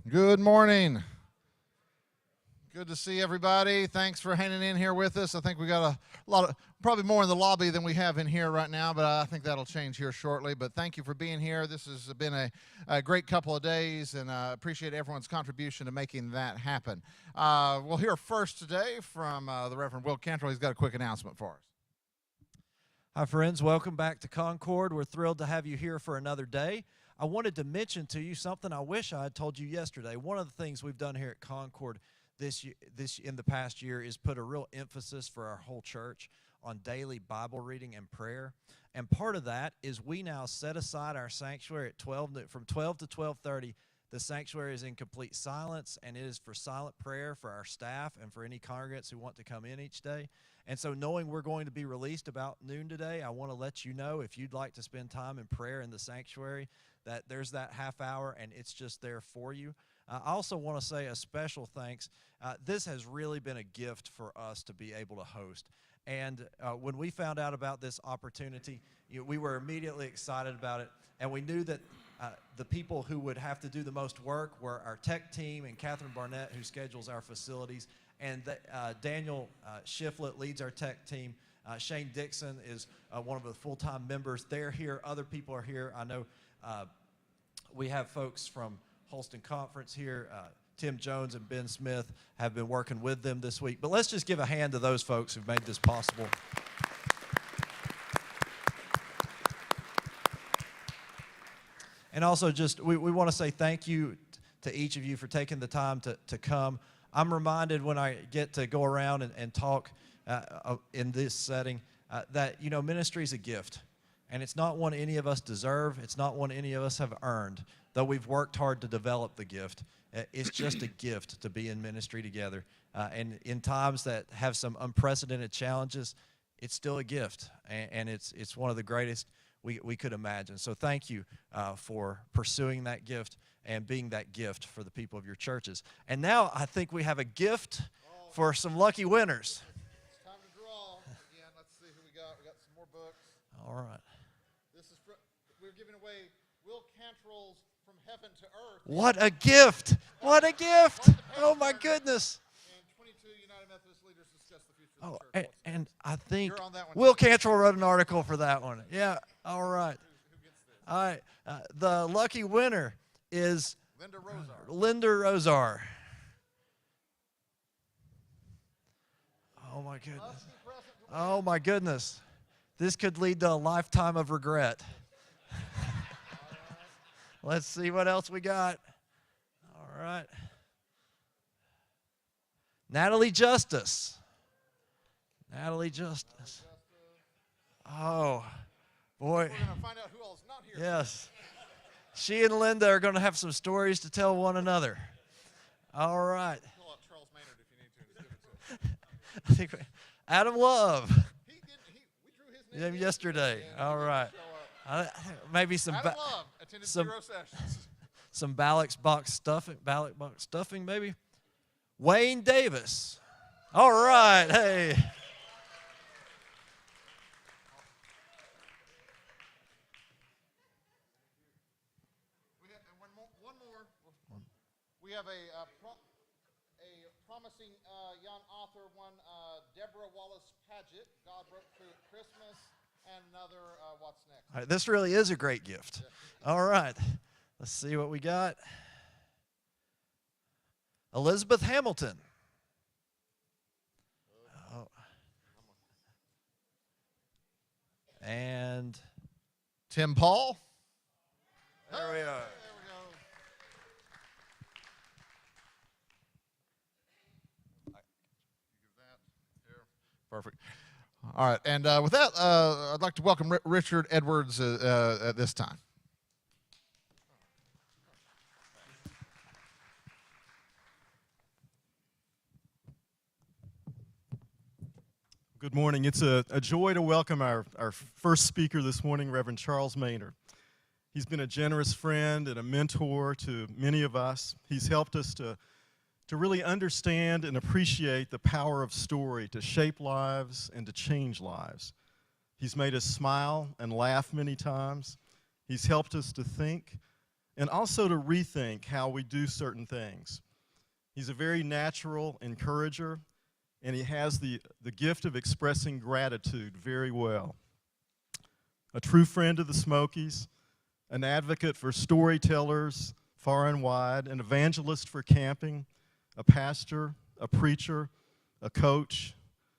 Good morning. Good to see everybody. Thanks for hanging in here with us. I think we got a lot of, probably more in the lobby than we have in here right now, but I think that'll change here shortly. But thank you for being here. This has been a great couple of days, and I appreciate everyone's contribution to making that happen. We'll hear first today from the Reverend Will Cantrell. He's got a quick announcement for us. Hi, friends. Welcome back to Concord. We're thrilled to have you here for another day. I wanted to mention to you something I wish I had told you yesterday. One of the things we've done here at Concord this in the past year is put a real emphasis for our whole church on daily Bible reading and prayer. And part of that is we now set aside our sanctuary at from 12 to 12:30. The sanctuary is in complete silence, and it is for silent prayer for our staff and for any congregants who want to come in each day. And so knowing we're going to be released about noon today, I want to let you know if you'd like to spend time in prayer in the sanctuary, that there's that half hour, and it's just there for you. I also want to say a special thanks. This has really been a gift for us to be able to host. And when we found out about this opportunity, we were immediately excited about it, and we knew that the people who would have to do the most work were our tech team and Catherine Barnett, who schedules our facilities, and Daniel Shiflett leads our tech team. Shane Dixon is one of the full-time members. They're here. Other people are here. I know we have folks from Holston Conference here. Tim Jones and Ben Smith have been working with them this week. But let's just give a hand to those folks who've made this possible. And also just, we want to say thank you to each of you for taking the time to come. I'm reminded when I get to go around and talk in this setting that, ministry is a gift. And it's not one any of us deserve. It's not one any of us have earned, though we've worked hard to develop the gift. It's just a gift to be in ministry together. And in times that have some unprecedented challenges, it's still a gift. And it's one of the greatest we could imagine. So thank you for pursuing that gift and being that gift for the people of your churches. And now I think we have a gift for some lucky winners. It's time to draw. Again, let's see who we got. We got some more books. All right. We're giving away Will Cantrell's From Heaven to Earth. What a gift! What a gift! Oh, my goodness. And 22 United Methodist leaders discuss the future of the church. And I think You're on that one. Will Cantrell wrote an article for that one. Yeah, all right. Who gets this? All right. The lucky winner is Linda Rosar. Oh, my goodness. Oh, my goodness. This could lead to a lifetime of regret. Let's see what else we got. All right. Natalie Justice. Natalie Justice. Oh, boy. We're going to find out who else is not here. Yes. She and Linda are going to have some stories to tell one another. All right. Pull out Charles Maynard if you need to. Just give it to him. Adam Love. We drew his name Yesterday. All right. Maybe some Adam Love attended 0 sessions. some ballot box stuffing, maybe. Wayne Davis. All right, hey. We have one more. We have a promising young author, Deborah Wallace Paget. God broke through at Christmas. And another, what's next? All right, this really is a great gift. All right, let's see what we got. Elizabeth Hamilton. Oh. And Tim Paul. there we are. There we go. Give that here. Perfect. All right, and with that, I'd like to welcome Richard Edwards at this time. Good morning. It's a joy to welcome our first speaker this morning, Reverend Charles Maynard. He's been a generous friend and a mentor to many of us. He's helped us to really understand and appreciate the power of story to shape lives and to change lives. He's made us smile and laugh many times. He's helped us to think and also to rethink how we do certain things. He's a very natural encourager, and he has the gift of expressing gratitude very well. A true friend of the Smokies, an advocate for storytellers far and wide, an evangelist for camping, a pastor, a preacher, a coach,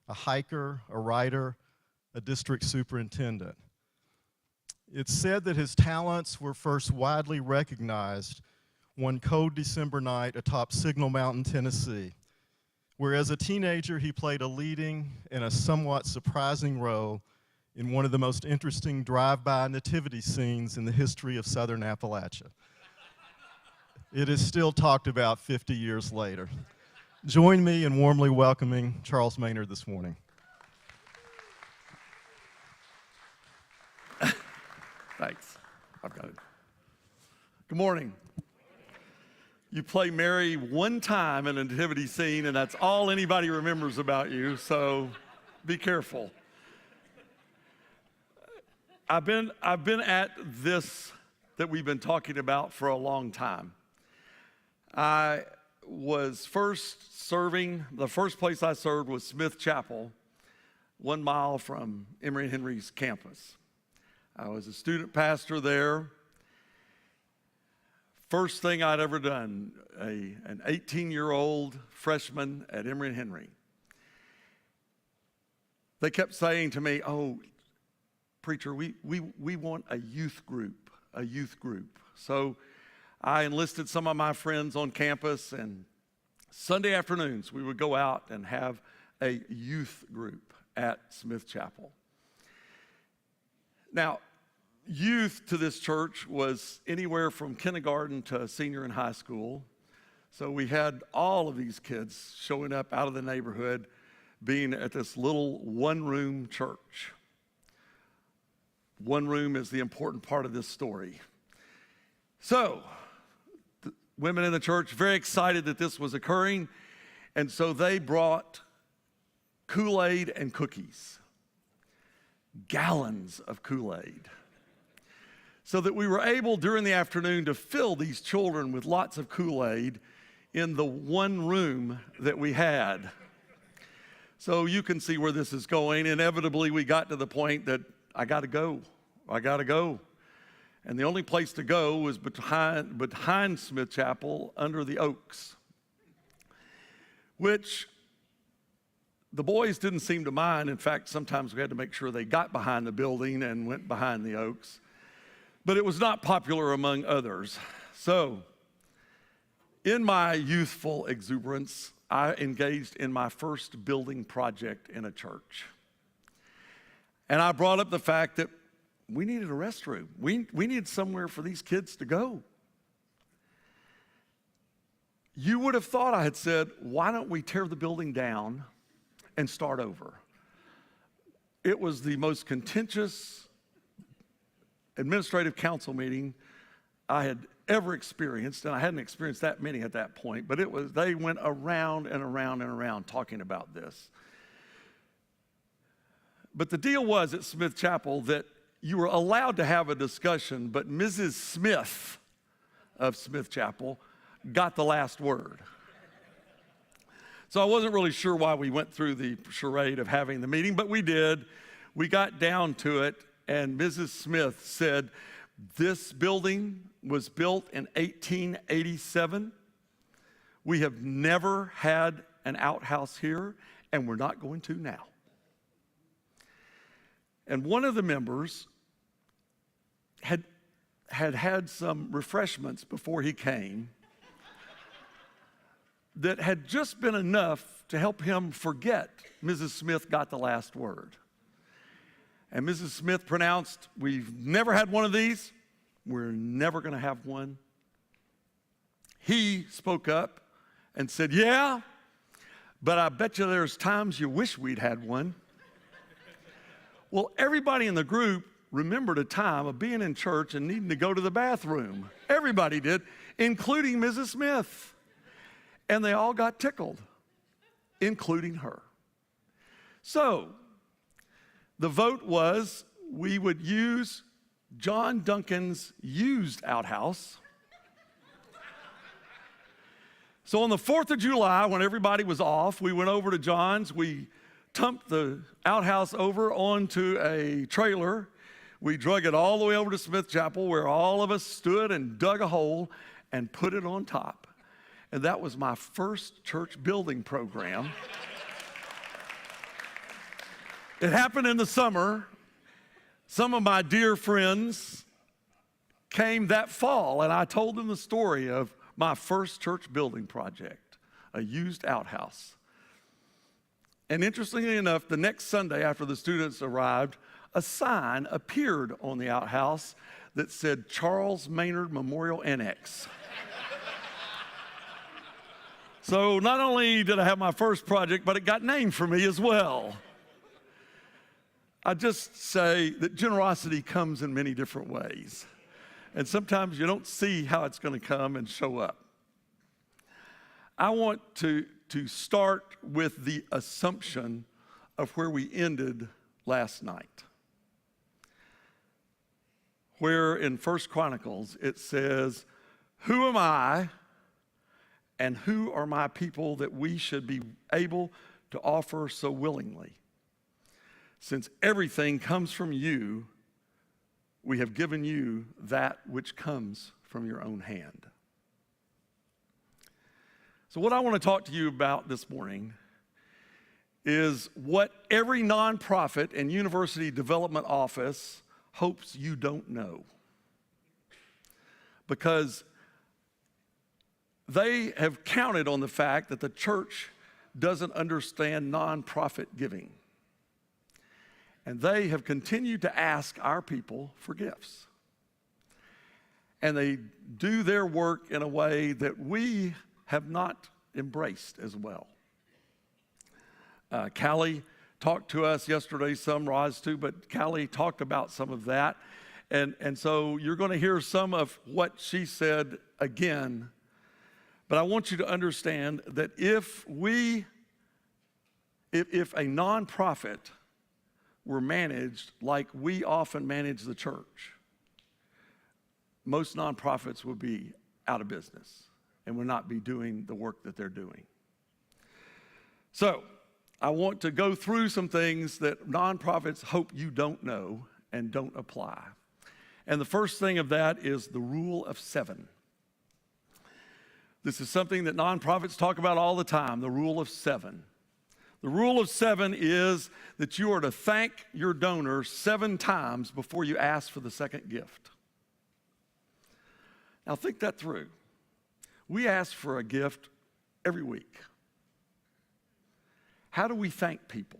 a hiker, a writer, a district superintendent. It's said that his talents were first widely recognized one cold December night atop Signal Mountain, Tennessee, where as a teenager he played a leading and a somewhat surprising role in one of the most interesting drive-by nativity scenes in the history of Southern Appalachia. It is still talked about 50 years later. Join me in warmly welcoming Charles Maynard this morning. Thanks. I've got it. Good morning. You play Mary one time in a nativity scene, and that's all anybody remembers about you, so be careful. I've been at this that we've been talking about for a long time. I was first serving, the first place I served was Smith Chapel, 1 mile from Emory Henry's campus. I was a student pastor there. First thing I'd ever done, an 18-year-old freshman at Emory Henry. They kept saying to me, "Oh, preacher, we want a youth group. So I enlisted some of my friends on campus, and Sunday afternoons we would go out and have a youth group at Smith Chapel. Now, youth to this church was anywhere from kindergarten to senior in high school. So we had all of these kids showing up out of the neighborhood, being at this little one-room church. One room is the important part of this story. So, the women in the church, very excited that this was occurring, and so they brought Kool-Aid and cookies. Gallons of Kool-Aid. So that we were able during the afternoon to fill these children with lots of Kool-Aid in the one room that we had. So you can see where this is going. Inevitably, we got to the point that I gotta go. And the only place to go was behind Smith Chapel under the oaks, which the boys didn't seem to mind. In fact, sometimes we had to make sure they got behind the building and went behind the oaks. But it was not popular among others. So, in my youthful exuberance, I engaged in my first building project in a church. And I brought up the fact that we needed a restroom. We needed somewhere for these kids to go. You would have thought I had said, why don't we tear the building down and start over? It was the most contentious administrative council meeting I had ever experienced, and I hadn't experienced that many at that point, but they went around and around and around talking about this. But the deal was at Smith Chapel that you were allowed to have a discussion, but Mrs. Smith of Smith Chapel got the last word. So I wasn't really sure why we went through the charade of having the meeting, but we did. We got down to it, and Mrs. Smith said, this building was built in 1887. We have never had an outhouse here, and we're not going to now. And one of the members had some refreshments before he came that had just been enough to help him forget Mrs. Smith got the last word. And Mrs. Smith pronounced, we've never had one of these. We're never going to have one. He spoke up and said, yeah, but I bet you there's times you wish we'd had one. Well, everybody in the group remembered a time of being in church and needing to go to the bathroom. Everybody did, including Mrs. Smith. And they all got tickled, including her. So, the vote was we would use John Duncan's used outhouse So on the 4th of July, when everybody was off, we went over to John's. We dumped the outhouse over onto a trailer. We drug it all the way over to Smith Chapel, where all of us stood and dug a hole and put it on top. And that was my first church building program. It happened in the summer. Some of my dear friends came that fall, and I told them the story of my first church building project, a used outhouse. And interestingly enough, the next Sunday after the students arrived, a sign appeared on the outhouse that said Charles Maynard Memorial Annex. So not only did I have my first project, but it got named for me as well. I just say that generosity comes in many different ways. And sometimes you don't see how it's going to come and show up. I want to start with the assumption of where we ended last night. Where in 1 Chronicles it says, "Who am I and who are my people that we should be able to offer so willingly? Since everything comes from you, we have given you that which comes from your own hand." So what I want to talk to you about this morning is what every nonprofit and university development office hopes you don't know. Because they have counted on the fact that the church doesn't understand nonprofit giving. And they have continued to ask our people for gifts. And they do their work in a way that we have not embraced as well. Callie talked to us yesterday, some Roz too, but Callie talked about some of that. And so you're going to hear some of what she said again. But I want you to understand that if a nonprofit were managed like we often manage the church, most nonprofits would be out of business and would not be doing the work that they're doing. So I want to go through some things that nonprofits hope you don't know and don't apply. And the first thing of that is the rule of 7. This is something that nonprofits talk about all the time, the rule of 7. The rule of 7 is that you are to thank your donor 7 times before you ask for the second gift. Now think that through. We ask for a gift every week. How do we thank people?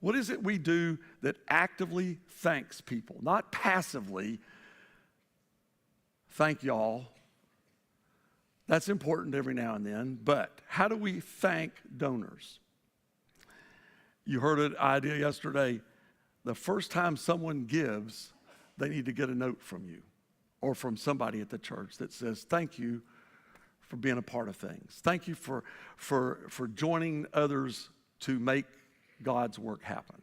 What is it we do that actively thanks people, not passively? Thank y'all. That's important every now and then, but how do we thank donors? You heard an idea yesterday. The first time someone gives, they need to get a note from you or from somebody at the church that says, "Thank you for being a part of things. Thank you for joining others to make God's work happen."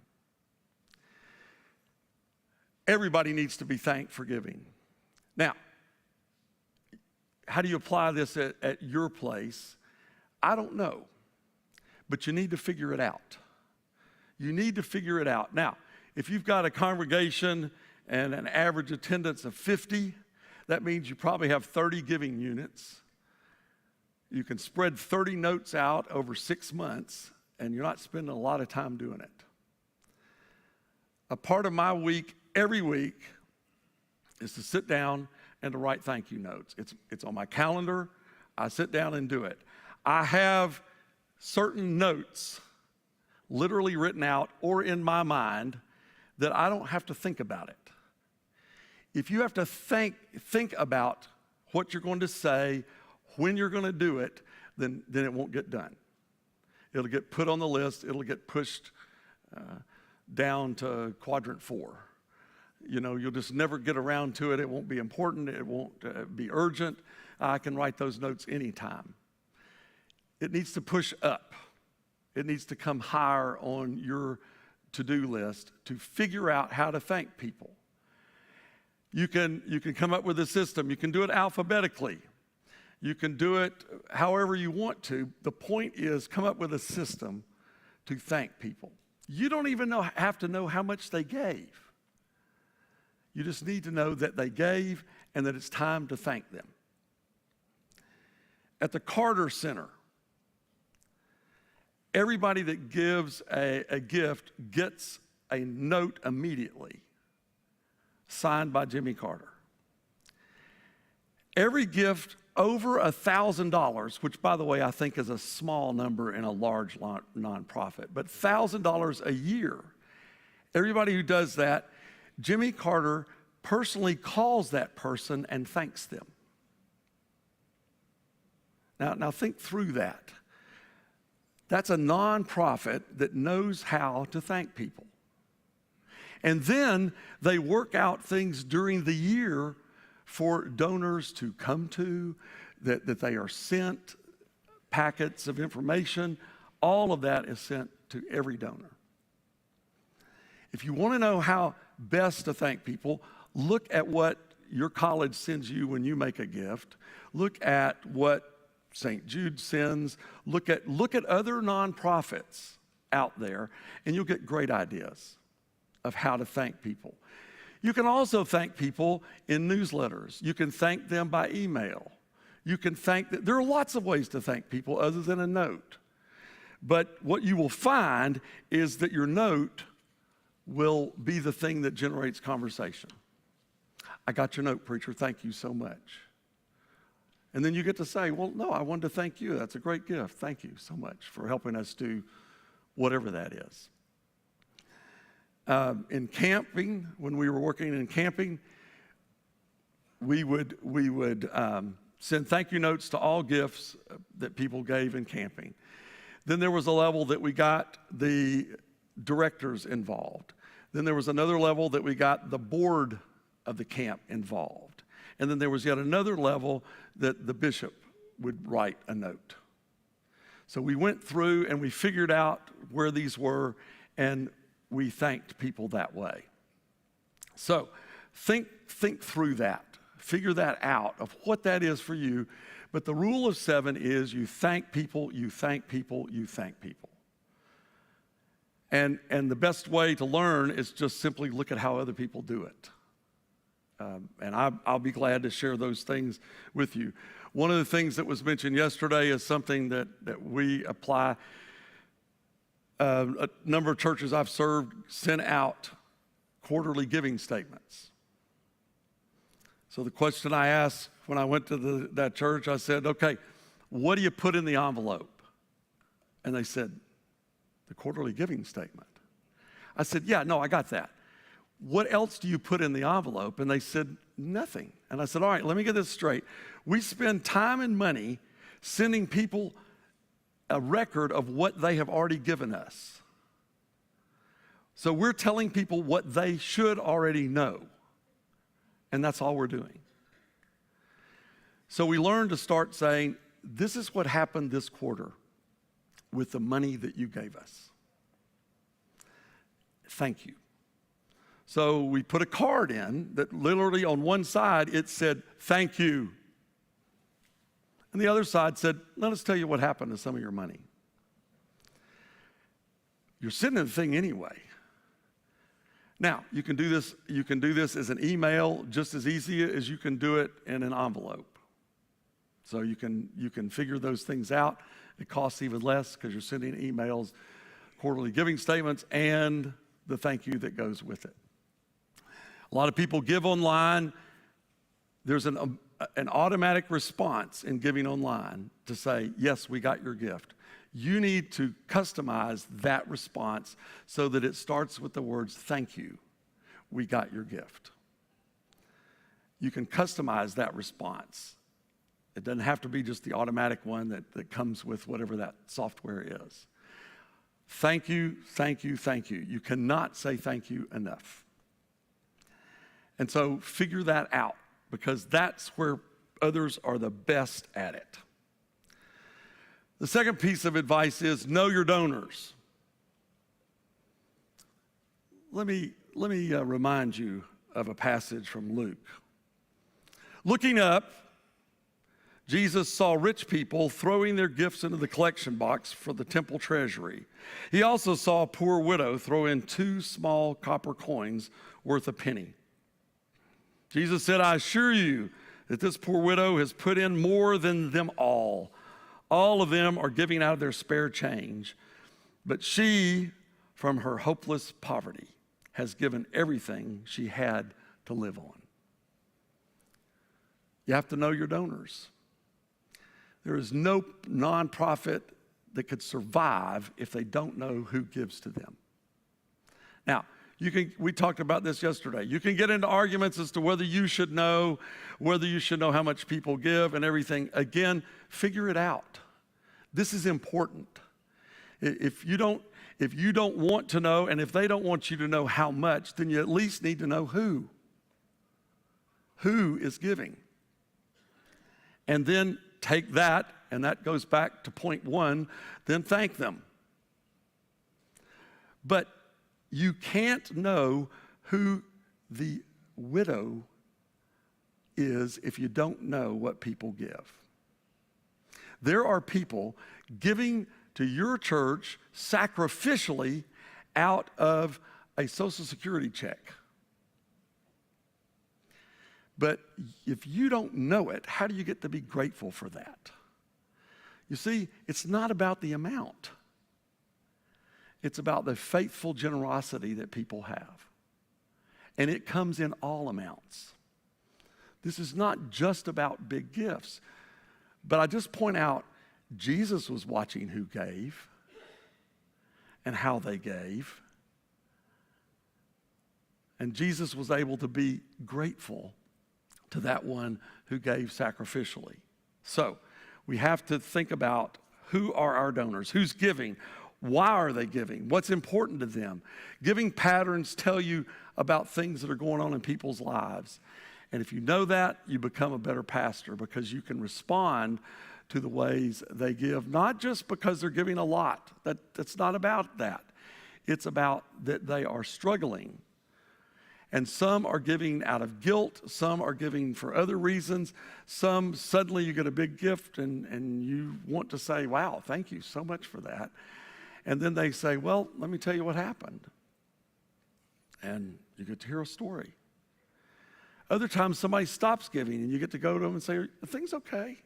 Everybody needs to be thanked for giving. Now, how do you apply this at your place? I don't know, but you need to figure it out. You need to figure it out. Now, if you've got a congregation and an average attendance of 50, that means you probably have 30 giving units. You can spread 30 notes out over 6 months, and you're not spending a lot of time doing it. A part of my week, every week, is to sit down and to write thank you notes. It's on my calendar. I sit down and do it. I have certain notes literally written out or in my mind that I don't have to think about it. If you have to think about what you're going to say, when you're going to do it, then it won't get done. It'll get put on the list. It'll get pushed down to quadrant 4. You know, you'll just never get around to it. It won't be important. It won't be urgent. I can write those notes anytime. It needs to push up. It needs to come higher on your to-do list to figure out how to thank people. You can come up with a system. You can do it alphabetically. You can do it however you want to. The point is, come up with a system to thank people. You don't even have to know how much they gave. You just need to know that they gave and that it's time to thank them. At the Carter Center, everybody that gives a gift gets a note immediately signed by Jimmy Carter. Every gift over $1,000, which, by the way, I think is a small number in a large nonprofit, but $1,000 a year, everybody who does that, Jimmy Carter personally calls that person and thanks them. Now think through that. That's a nonprofit that knows how to thank people. And then they work out things during the year for donors to come to, that they are sent packets of information. All of that is sent to every donor. If you want to know how best to thank people, look at what your college sends you when you make a gift. Look at what St. Jude sends. Look at other nonprofits out there, and you'll get great ideas of how to thank people. You can also thank people in newsletters. You can thank them by email. You can thank them. There are lots of ways to thank people other than a note. But what you will find is that your note will be the thing that generates conversation. I got your note, preacher. Thank you so much. And then you get to say, well, no, I wanted to thank you. That's a great gift. Thank you so much for helping us do whatever that is. In camping, when we were working in camping, we would send thank you notes to all gifts that people gave in camping. Then there was a level that we got the directors involved. Then there was another level that we got the board of the camp involved. And then there was yet another level that the bishop would write a note. So we went through and we figured out where these were, and we thanked people that way. So think through that. Figure that out of what that is for you. But the rule of 7 is you thank people, you thank people, you thank people. And the best way to learn is just simply look at how other people do it. And I'll be glad to share those things with you. One of the things that was mentioned yesterday is something that we apply. A number of churches I've served sent out quarterly giving statements. So the question I asked when I went to that church, I said, okay, what do you put in the envelope? And they said, the quarterly giving statement. I said, yeah, no, I got that. What else do you put in the envelope? And they said, nothing. And I said, all right, let me get this straight. We spend time and money sending people a record of what they have already given us. So we're telling people what they should already know. And that's all we're doing. So we learned to start saying, this is what happened this quarter with the money that you gave us. Thank you. So we put a card in that literally on one side it said, thank you. And the other side said, let us tell you what happened to some of your money. You're sending the thing anyway. Now, you can do this as an email just as easy as you can do it in an envelope. So you can figure those things out. It costs even less because you're sending emails, quarterly giving statements, and the thank you that goes with it. A lot of people give online. There's an automatic response in giving online to say, yes, we got your gift. You need to customize that response so that it starts with the words, thank you, we got your gift. You can customize that response. It doesn't have to be just the automatic one that comes with whatever that software is. Thank you, thank you, thank you. You cannot say thank you enough. And so figure that out, because that's where others are the best at it. The second piece of advice is know your donors. Let me remind you of a passage from Luke. Looking up, Jesus saw rich people throwing their gifts into the collection box for the temple treasury. He also saw a poor widow throw in 2 small copper coins worth a penny. Jesus said, I assure you that this poor widow has put in more than them all. All of them are giving out of their spare change, but she, from her hopeless poverty, has given everything she had to live on. You have to know your donors. There is no nonprofit that could survive if they don't know who gives to them. Now, we talked about this yesterday. You can get into arguments as to whether you should know how much people give and everything. Again, figure it out. This is important. If you don't want to know, and if they don't want you to know how much, then you at least need to know who. Who is giving? And then take that, and that goes back to point 1, then thank them. But you can't know who the widow is if you don't know what people give. There are people giving to your church sacrificially out of a Social Security check. But if you don't know it, how do you get to be grateful for that? You see, it's not about the amount. It's about the faithful generosity that people have. And it comes in all amounts. This is not just about big gifts. But I just point out, Jesus was watching who gave and how they gave. And Jesus was able to be grateful to that one who gave sacrificially. So we have to think about who are our donors, who's giving, why are they giving, what's important to them. Giving patterns tell you about things that are going on in people's lives. And if you know that, you become a better pastor because you can respond to the ways they give, not just because they're giving a lot. That's not about that. It's about that they are struggling. And some are giving out of guilt. Some are giving for other reasons. Some, suddenly you get a big gift and you want to say, wow, thank you so much for that. And then they say, well, let me tell you what happened. And you get to hear a story. Other times somebody stops giving and you get to go to them and say, are things okay?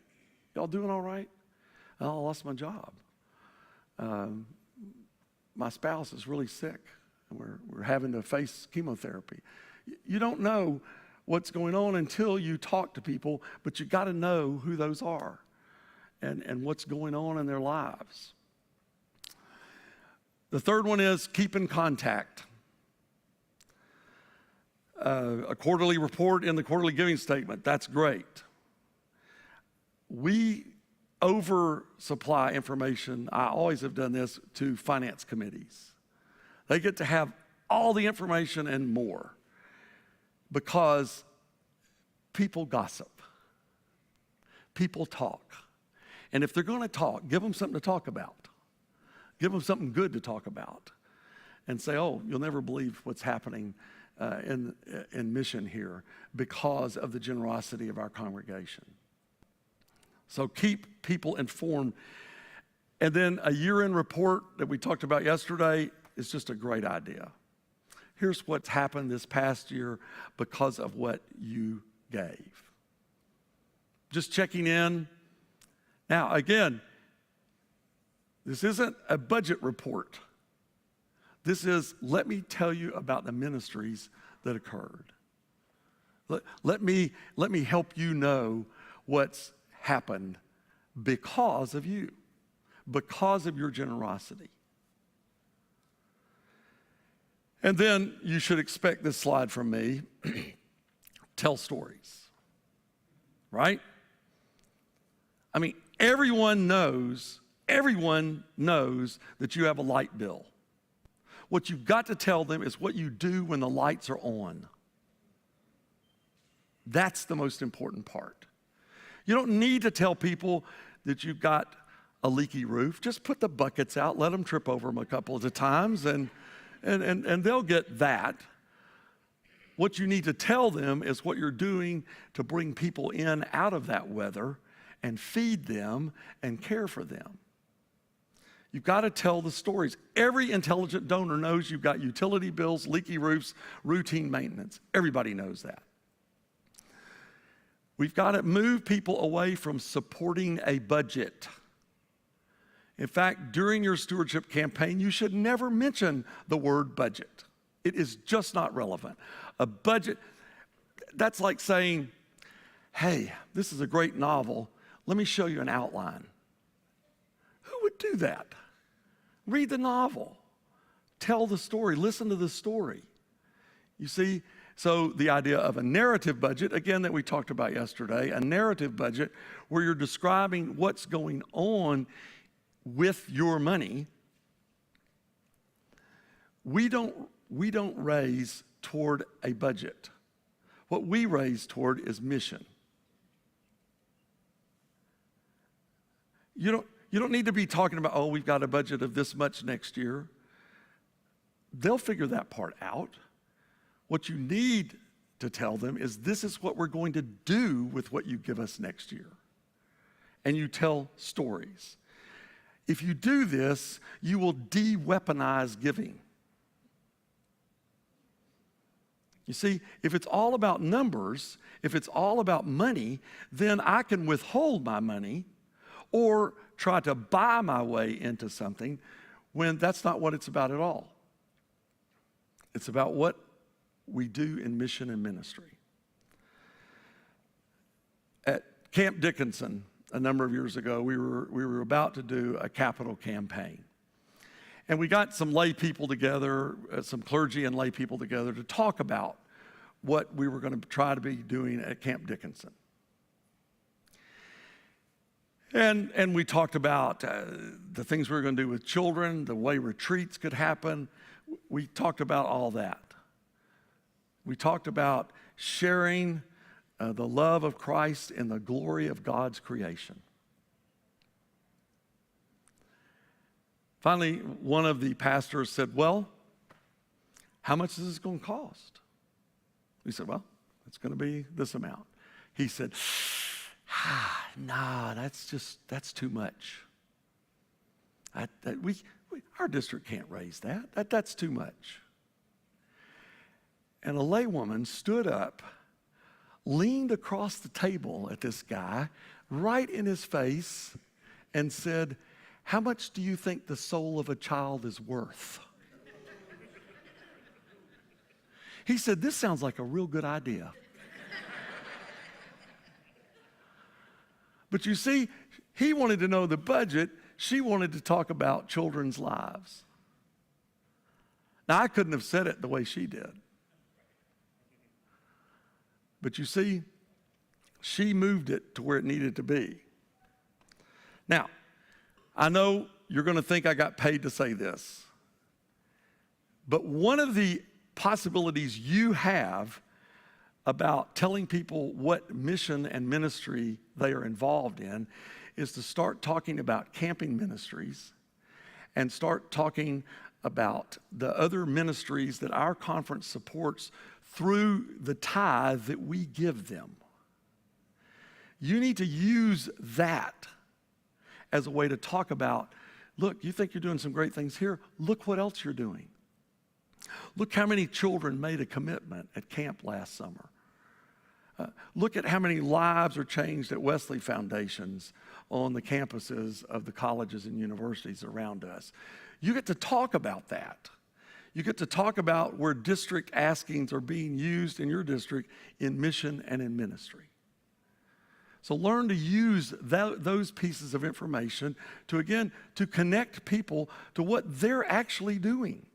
Y'all doing all right? Oh, I lost my job. My spouse is really sick. We're having to face chemotherapy. You don't know what's going on until you talk to people, but you got to know who those are and what's going on in their lives. The third one is keep in contact. A quarterly report in the quarterly giving statement, that's great. We oversupply information, I always have done this, to finance committees. They get to have all the information and more because people gossip. People talk. And if they're going to talk, give them something to talk about. Give them something good to talk about. And say, oh, you'll never believe what's happening in mission here because of the generosity of our congregation. So keep people informed. And then a year-end report that we talked about yesterday is just a great idea. Here's what's happened this past year because of what you gave. Just checking in. Now, again, this isn't a budget report. This is, let me tell you about the ministries that occurred. Let me help you know what's happened because of you, because of your generosity. And then you should expect this slide from me. Tell stories, right? I mean, everyone knows that you have a light bill. What you've got to tell them is what you do when the lights are on. That's the most important part. You don't need to tell people that you've got a leaky roof. Just put the buckets out, let them trip over them a couple of times, and they'll get that. What you need to tell them is what you're doing to bring people in out of that weather and feed them and care for them. You've got to tell the stories. Every intelligent donor knows you've got utility bills, leaky roofs, routine maintenance. Everybody knows that. We've got to move people away from supporting a budget. In fact, during your stewardship campaign, you should never mention the word budget. It is just not relevant. A budget, that's like saying, hey, this is a great novel. Let me show you an outline. Who would do that? Read the novel. Tell the story. Listen to the story. You see, so the idea of a narrative budget, again, that we talked about yesterday, a narrative budget where you're describing what's going on with your money. We don't raise toward a budget. What we raise toward is mission. You don't need to be talking about, oh, we've got a budget of this much next year. They'll figure that part out. What you need to tell them is this is what we're going to do with what you give us next year. And you tell stories. If you do this, you will de-weaponize giving. You see, if it's all about numbers, if it's all about money, then I can withhold my money or try to buy my way into something when that's not what it's about at all. It's about what we do in mission and ministry. At Camp Dickinson, a number of years ago, we were about to do a capital campaign. And we got some lay people together, some clergy and lay people together to talk about what we were going to try to be doing at Camp Dickinson. And we talked about the things we were going to do with children, the way retreats could happen. We talked about all that. We talked about sharing the love of Christ and the glory of God's creation. Finally, one of the pastors said, well, how much is this going to cost? We said, well, it's going to be this amount. He said, nah, that's too much. Our district can't raise that. That's too much. And a laywoman stood up, leaned across the table at this guy, right in his face, and said, how much do you think the soul of a child is worth? He said, this sounds like a real good idea. But you see, he wanted to know the budget. She wanted to talk about children's lives. Now, I couldn't have said it the way she did. But you see, she moved it to where it needed to be. Now, I know you're going to think I got paid to say this. But one of the possibilities you have about telling people what mission and ministry they are involved in is to start talking about camping ministries and start talking about the other ministries that our conference supports through the tithe that we give them. You need to use that as a way to talk about, look, you think you're doing some great things here? Look what else you're doing. Look how many children made a commitment at camp last summer. Look at how many lives are changed at Wesley Foundations on the campuses of the colleges and universities around us. You get to talk about that. You get to talk about where district askings are being used in your district in mission and in ministry. So learn to use those pieces of information to, again, to connect people to what they're actually doing.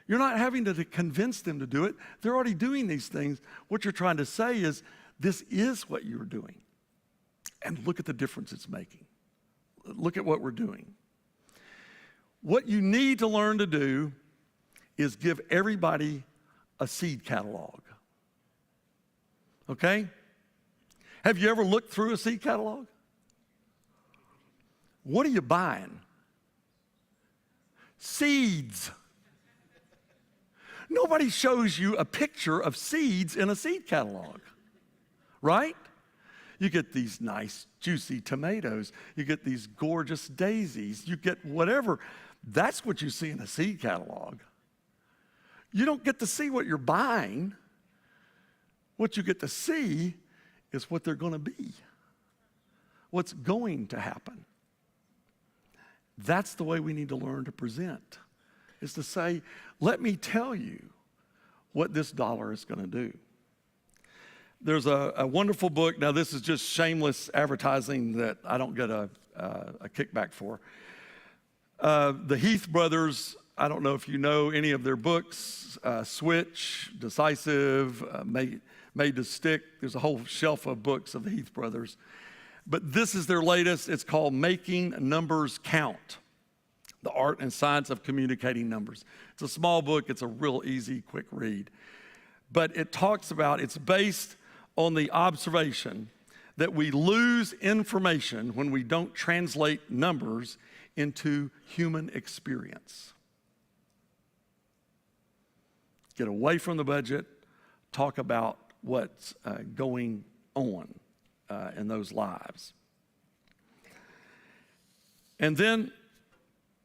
You're not having to convince them to do it. They're already doing these things. What you're trying to say is, this is what you're doing. And look at the difference it's making. Look at what we're doing. What you need to learn to do is give everybody a seed catalog. Okay? Have you ever looked through a seed catalog? What are you buying? Seeds. Nobody shows you a picture of seeds in a seed catalog, right? You get these nice, juicy tomatoes. You get these gorgeous daisies. You get whatever. That's what you see in a seed catalog. You don't get to see what you're buying. What you get to see is what they're going to be, what's going to happen. That's the way we need to learn to present, is to say, let me tell you what this dollar is going to do. There's a wonderful book. Now, this is just shameless advertising that I don't get a kickback for. The Heath brothers, I don't know if you know any of their books, Switch, Decisive, Made to Stick. There's a whole shelf of books of the Heath brothers. But this is their latest. It's called Making Numbers Count, The Art and Science of Communicating Numbers. It's a small book. It's a real easy, quick read. But it talks about, it's based on the observation that we lose information when we don't translate numbers into human experience. Get away from the budget, talk about what's going on in those lives. And then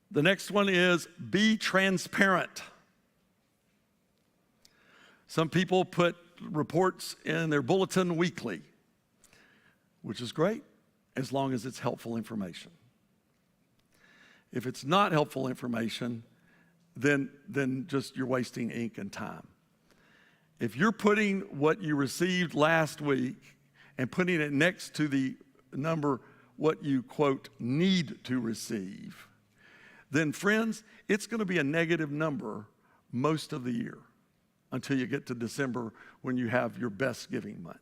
the next one is be transparent. Some people put reports in their bulletin weekly, which is great as long as it's helpful information. If it's not helpful information, then just you're wasting ink and time. If you're putting what you received last week and putting it next to the number what you, quote, need to receive, then friends, it's going to be a negative number most of the year until you get to December when you have your best giving month.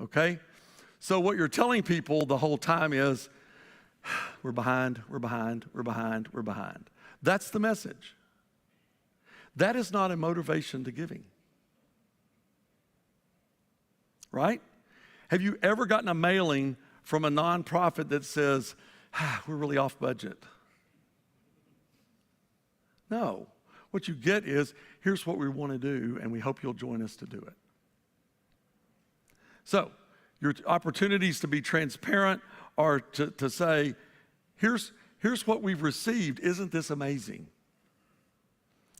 Okay? So what you're telling people the whole time is, we're behind, we're behind, we're behind, we're behind. That's the message. That is not a motivation to giving. Right? Have you ever gotten a mailing from a nonprofit that says, we're really off budget? No. What you get is, here's what we want to do, and we hope you'll join us to do it. So, your opportunities to be transparent are to say, here's what we've received. Isn't this amazing?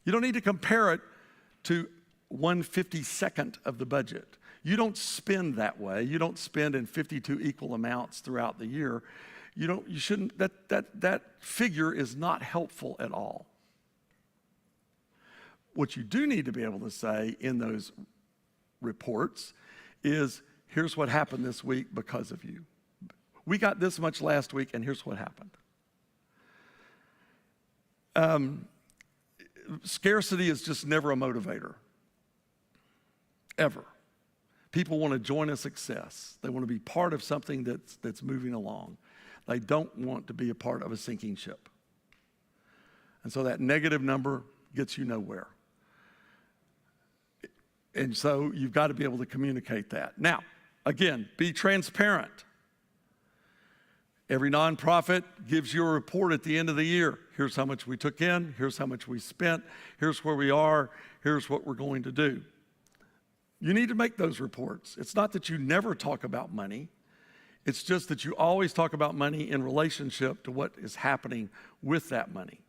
You don't need to compare it to 1/52nd of the budget. You don't spend that way. You don't spend in 52 equal amounts throughout the year. You shouldn't, that figure is not helpful at all. What you do need to be able to say in those reports is, here's what happened this week because of you. We got this much last week, and here's what happened. Scarcity is just never a motivator, ever. People want to join a success. They want to be part of something that's moving along. They don't want to be a part of a sinking ship. And so that negative number gets you nowhere. And so you've got to be able to communicate that. Now, again, be transparent. Every nonprofit gives you a report at the end of the year. Here's how much we took in. Here's how much we spent. Here's where we are. Here's what we're going to do. You need to make those reports. It's not that you never talk about money. It's just that you always talk about money in relationship to what is happening with that money.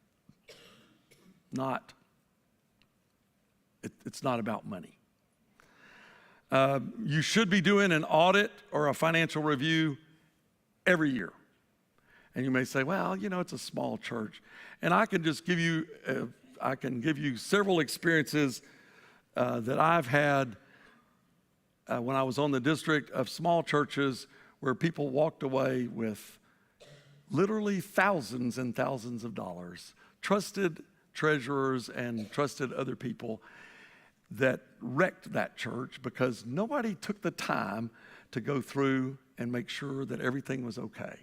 It's not about money. You should be doing an audit or a financial review every year. And you may say, well, it's a small church. And I can just give you, several experiences that I've had when I was on the district of small churches where people walked away with literally thousands and thousands of dollars, trusted treasurers and trusted other people that wrecked that church because nobody took the time to go through and make sure that everything was okay.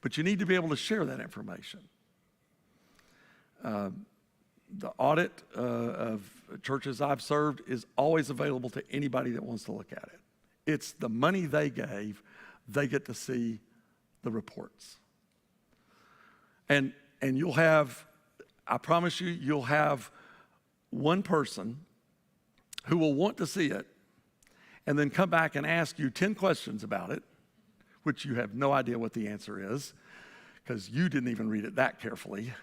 But you need to be able to share that information. The audit of churches I've served is always available to anybody that wants to look at it. It's the money they gave, they get to see the reports. And you'll have, I promise you, you'll have one person who will want to see it, and then come back and ask you 10 questions about it, which you have no idea what the answer is because you didn't even read it that carefully.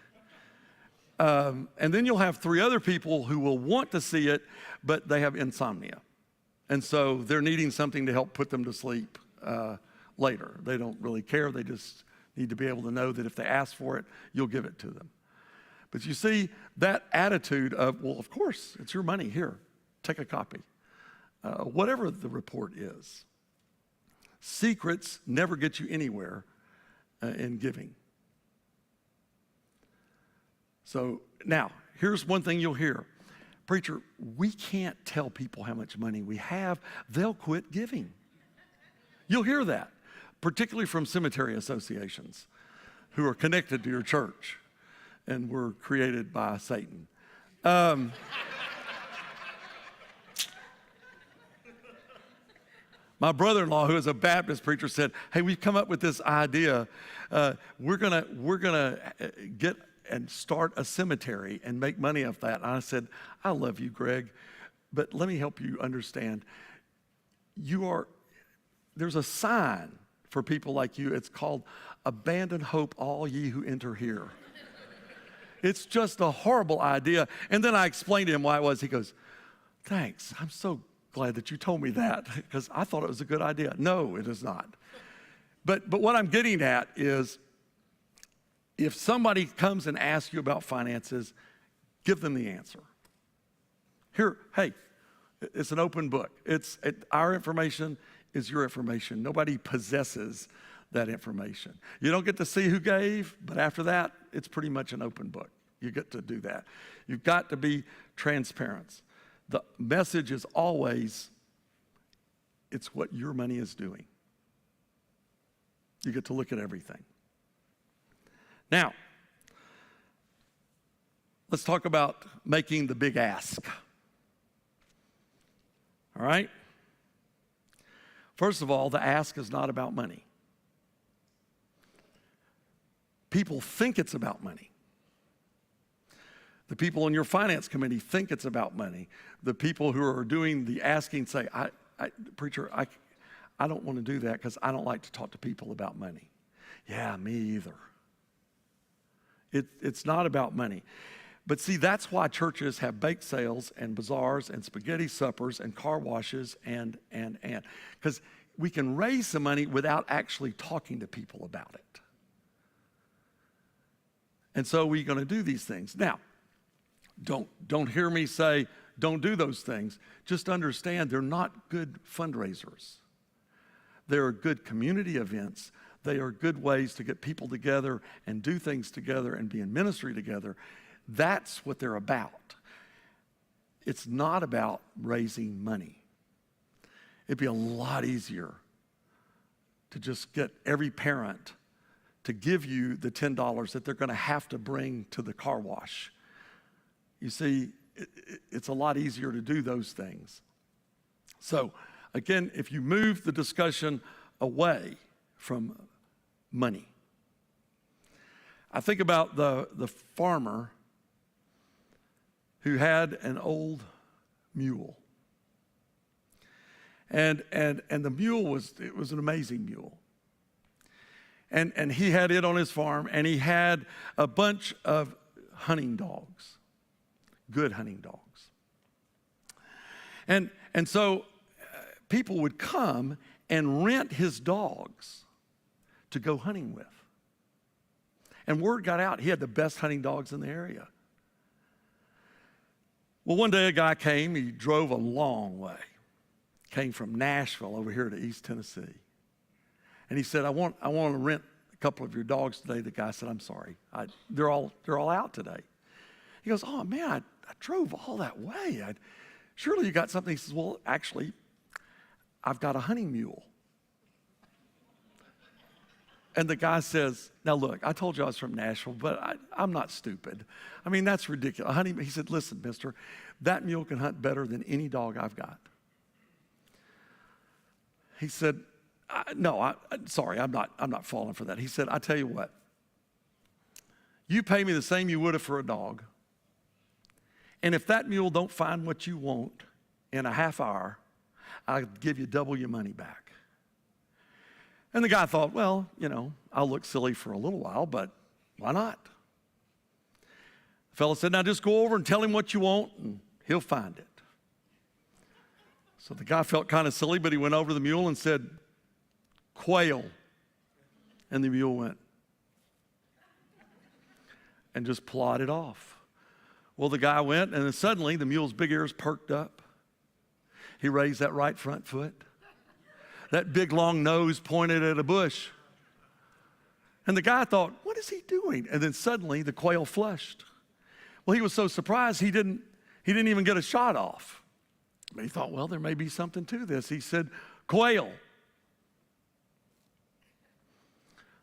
And then you'll have 3 other people who will want to see it, but they have insomnia. And so they're needing something to help put them to sleep later. They don't really care. They just need to be able to know that if they ask for it, you'll give it to them. But you see, that attitude of, well, of course, it's your money. Here, take a copy. Whatever the report is. Secrets never get you anywhere in giving. So now, here's one thing you'll hear. Preacher, we can't tell people how much money we have. They'll quit giving. You'll hear that, particularly from cemetery associations who are connected to your church and were created by Satan. My brother-in-law, who is a Baptist preacher, said, hey, we've come up with this idea. We're gonna get and start a cemetery and make money off that. And I said, I love you, Greg, but let me help you understand. There's a sign for people like you. It's called, abandon hope, all ye who enter here. It's just a horrible idea. And then I explained to him why it was. He goes, thanks, I'm so glad that you told me that because I thought it was a good idea. No, it is not. But what I'm getting at is if somebody comes and asks you about finances, give them the answer. Here, hey, it's an open book. Our information is your information. Nobody possesses that information. You don't get to see who gave, but after that, it's pretty much an open book. You get to do that. You've got to be transparent. The message is always, it's what your money is doing. You get to look at everything. Now, let's talk about making the big ask. All right? First of all, the ask is not about money. People think it's about money. The people in your finance committee think it's about money. The people who are doing the asking say, preacher, I don't want to do that because I don't like to talk to people about money. Yeah, me either. It's not about money. But see, that's why churches have bake sales and bazaars and spaghetti suppers and car washes and. Because we can raise some money without actually talking to people about it. And so we're going to do these things. Now, don't hear me say, don't do those things. Just understand they're not good fundraisers. They're good community events. They are good ways to get people together and do things together and be in ministry together. That's what they're about. It's not about raising money. It'd be a lot easier to just get every parent to give you the $10 that they're going to have to bring to the car wash. You see, it's a lot easier to do those things. So, again, if you move the discussion away from money, I think about the farmer who had an old mule. And the mule was an amazing mule. And he had it on his farm, and he had a bunch of hunting dogs, good hunting dogs. And so people would come and rent his dogs to go hunting with. And word got out, he had the best hunting dogs in the area. Well, one day a guy came, he drove a long way, came from Nashville over here to East Tennessee. And he said, I want to rent a couple of your dogs today. The guy said, I'm sorry, they're all out today. He goes, oh man, I drove all that way. Surely you got something. He says, well, actually, I've got a hunting mule. And the guy says, now look, I told you I was from Nashville, but I'm not stupid. I mean, that's ridiculous. He said, listen, mister, that mule can hunt better than any dog I've got. He said, no, sorry, I'm not falling for that. He said, I tell you what, you pay me the same you would have for a dog, and if that mule don't find what you want in a half hour, I'll give you double your money back. And the guy thought, well, I'll look silly for a little while, but why not? The fellow said, now just go over and tell him what you want, and he'll find it. So the guy felt kind of silly, but he went over to the mule and said, quail. And the mule went and just plodded off. Well, the guy went, and then suddenly the mule's big ears perked up. He raised that right front foot. That big long nose pointed at a bush. And the guy thought, what is he doing? And then suddenly the quail flushed. Well, he was so surprised he didn't even get a shot off. But he thought, well, there may be something to this. He said, quail.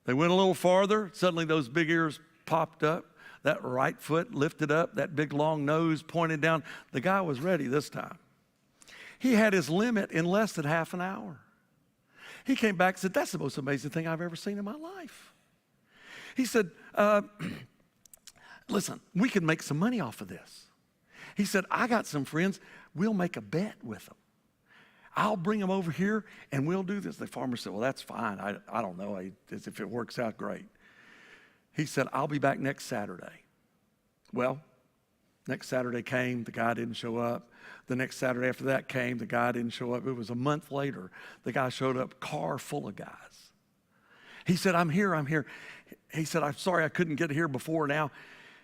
They went a little farther. Suddenly those big ears popped up. That right foot lifted up. That big long nose pointed down. The guy was ready this time. He had his limit in less than half an hour. He came back and said, that's the most amazing thing I've ever seen in my life. He said, listen, we can make some money off of this. He said, I got some friends. We'll make a bet with them. I'll bring them over here and we'll do this. The farmer said, well, that's fine. I don't know. If it works out, great. He said, I'll be back next Saturday. Well, next Saturday came, the guy didn't show up. The next Saturday after that came, the guy didn't show up. It was a month later. The guy showed up, car full of guys. He said, I'm here. He said, I'm sorry I couldn't get here before now.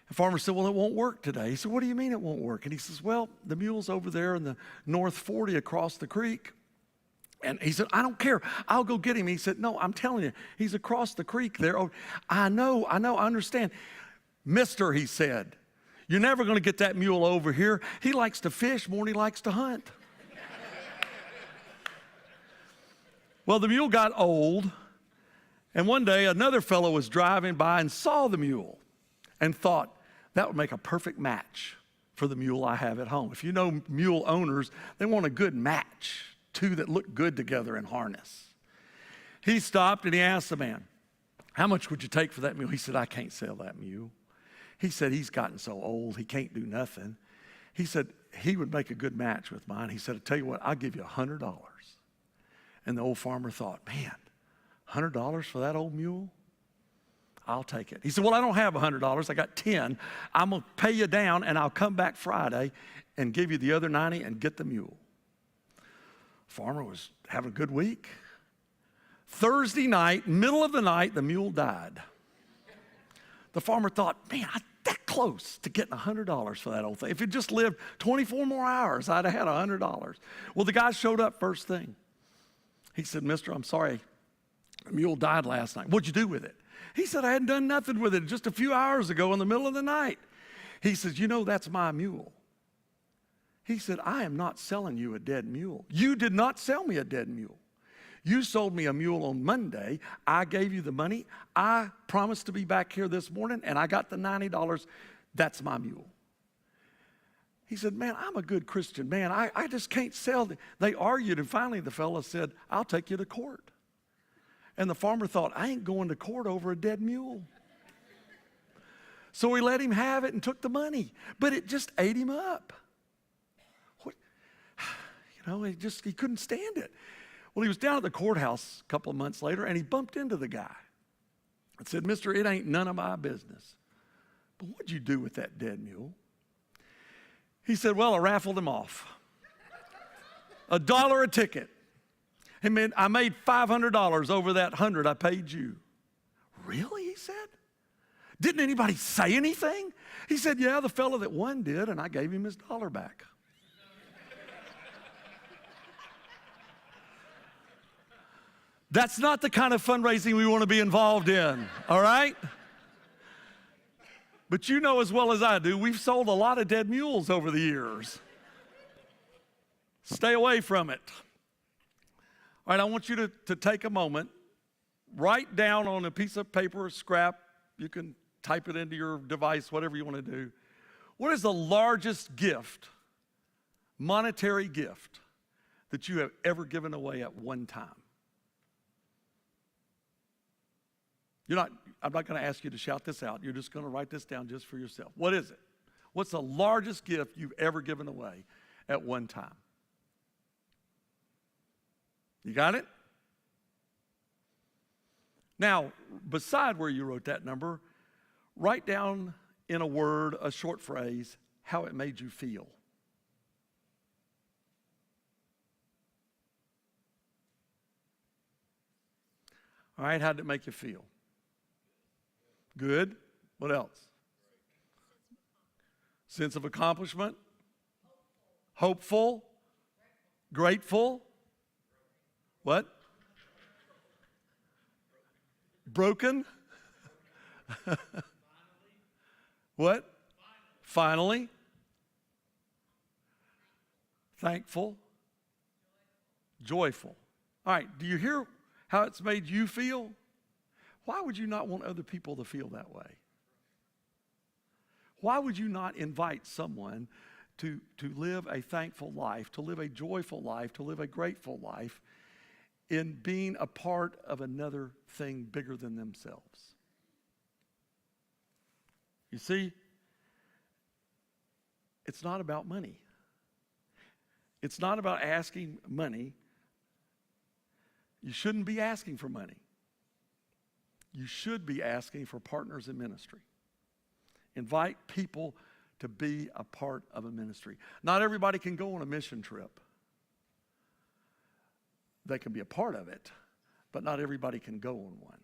The farmer said, well, it won't work today. He said, what do you mean it won't work? And he says, well, the mule's over there in the North 40 across the creek. And he said, I don't care. I'll go get him. He said, no, I'm telling you, he's across the creek there. Oh, I know, I understand. Mister, he said, you're never going to get that mule over here. He likes to fish more than he likes to hunt. Well, the mule got old, and one day another fellow was driving by and saw the mule and thought, that would make a perfect match for the mule I have at home. If you know mule owners, they want a good match, two that look good together in harness. He stopped and he asked the man, how much would you take for that mule? He said, I can't sell that mule. He said, he's gotten so old, he can't do nothing. He said, he would make a good match with mine. He said, I'll tell you what, I'll give you $100. And the old farmer thought, man, $100 for that old mule? I'll take it. He said, well, I don't have $100. I got 10. I'm going to pay you down, and I'll come back Friday and give you the other 90 and get the mule. Farmer was having a good week. Thursday night, middle of the night, the mule died. The farmer thought, man, I'm that close to getting $100 for that old thing. If it just lived 24 more hours, I'd have had $100. Well, the guy showed up first thing. He said, mister, I'm sorry, the mule died last night. What'd you do with it? He said, I hadn't done nothing with it just a few hours ago in the middle of the night. He says, you know, that's my mule. He said, I am not selling you a dead mule. You did not sell me a dead mule. You sold me a mule on Monday. I gave you the money. I promised to be back here this morning, and I got the $90. That's my mule. He said, man, I'm a good Christian man. I just can't sell. They argued, and finally the fellow said, I'll take you to court. And the farmer thought, I ain't going to court over a dead mule. So he let him have it and took the money. But it just ate him up. He couldn't stand it. Well, he was down at the courthouse a couple of months later, and he bumped into the guy and said, mister, it ain't none of my business. But what'd you do with that dead mule? He said, well, I raffled him off. $1 a ticket. I made $500 over that 100 I paid you. Really, he said? Didn't anybody say anything? He said, yeah, the fellow that won did, and I gave him his $1 back. That's not the kind of fundraising we want to be involved in, all right? But you know as well as I do, we've sold a lot of dead mules over the years. Stay away from it. All right, I want you to take a moment, write down on a piece of paper or scrap, you can type it into your device, whatever you want to do. What is the largest gift, monetary gift, that you have ever given away at one time? I'm not going to ask you to shout this out. You're just going to write this down just for yourself. What is it? What's the largest gift you've ever given away at one time? You got it? Now, beside where you wrote that number, write down in a word, a short phrase, how it made you feel. All right, how did it make you feel? Good. What else? Sense of accomplishment? Hopeful? Grateful? What? Broken? What? Finally? Thankful? Joyful. All right, do you hear how it's made you feel? Why would you not want other people to feel that way? Why would you not invite someone to live a thankful life, to live a joyful life, to live a grateful life in being a part of another thing bigger than themselves? You see, it's not about money. It's not about asking money. You shouldn't be asking for money. You should be asking for partners in ministry. Invite people to be a part of a ministry. Not everybody can go on a mission trip. They can be a part of it, but not everybody can go on one.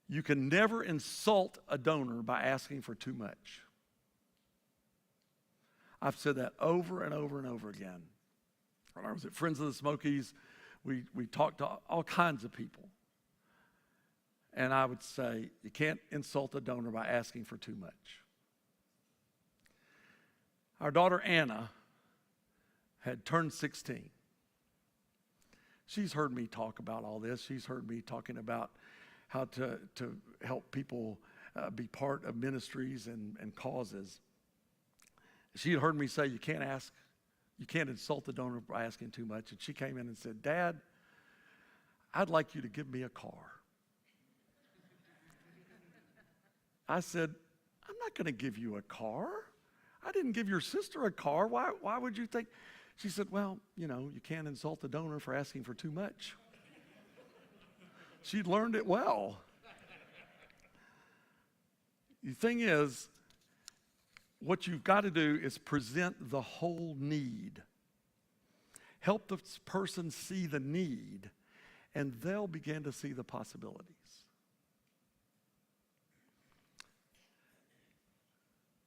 You can never insult a donor by asking for too much. I've said that over and over and over again. When I was at Friends of the Smokies, we talked to all kinds of people. And I would say, you can't insult a donor by asking for too much. Our daughter Anna had turned 16. She's heard me talk about all this. She's heard me talking about how to help people be part of ministries and causes. She had heard me say, you can't insult the donor by asking too much. And she came in and said, Dad, I'd like you to give me a car. I said, I'm not going to give you a car. I didn't give your sister a car. Why would you think? She said, well, you can't insult the donor for asking for too much. She'd learned it well. The thing is, what you've got to do is present the whole need. Help the person see the need, and they'll begin to see the possibilities.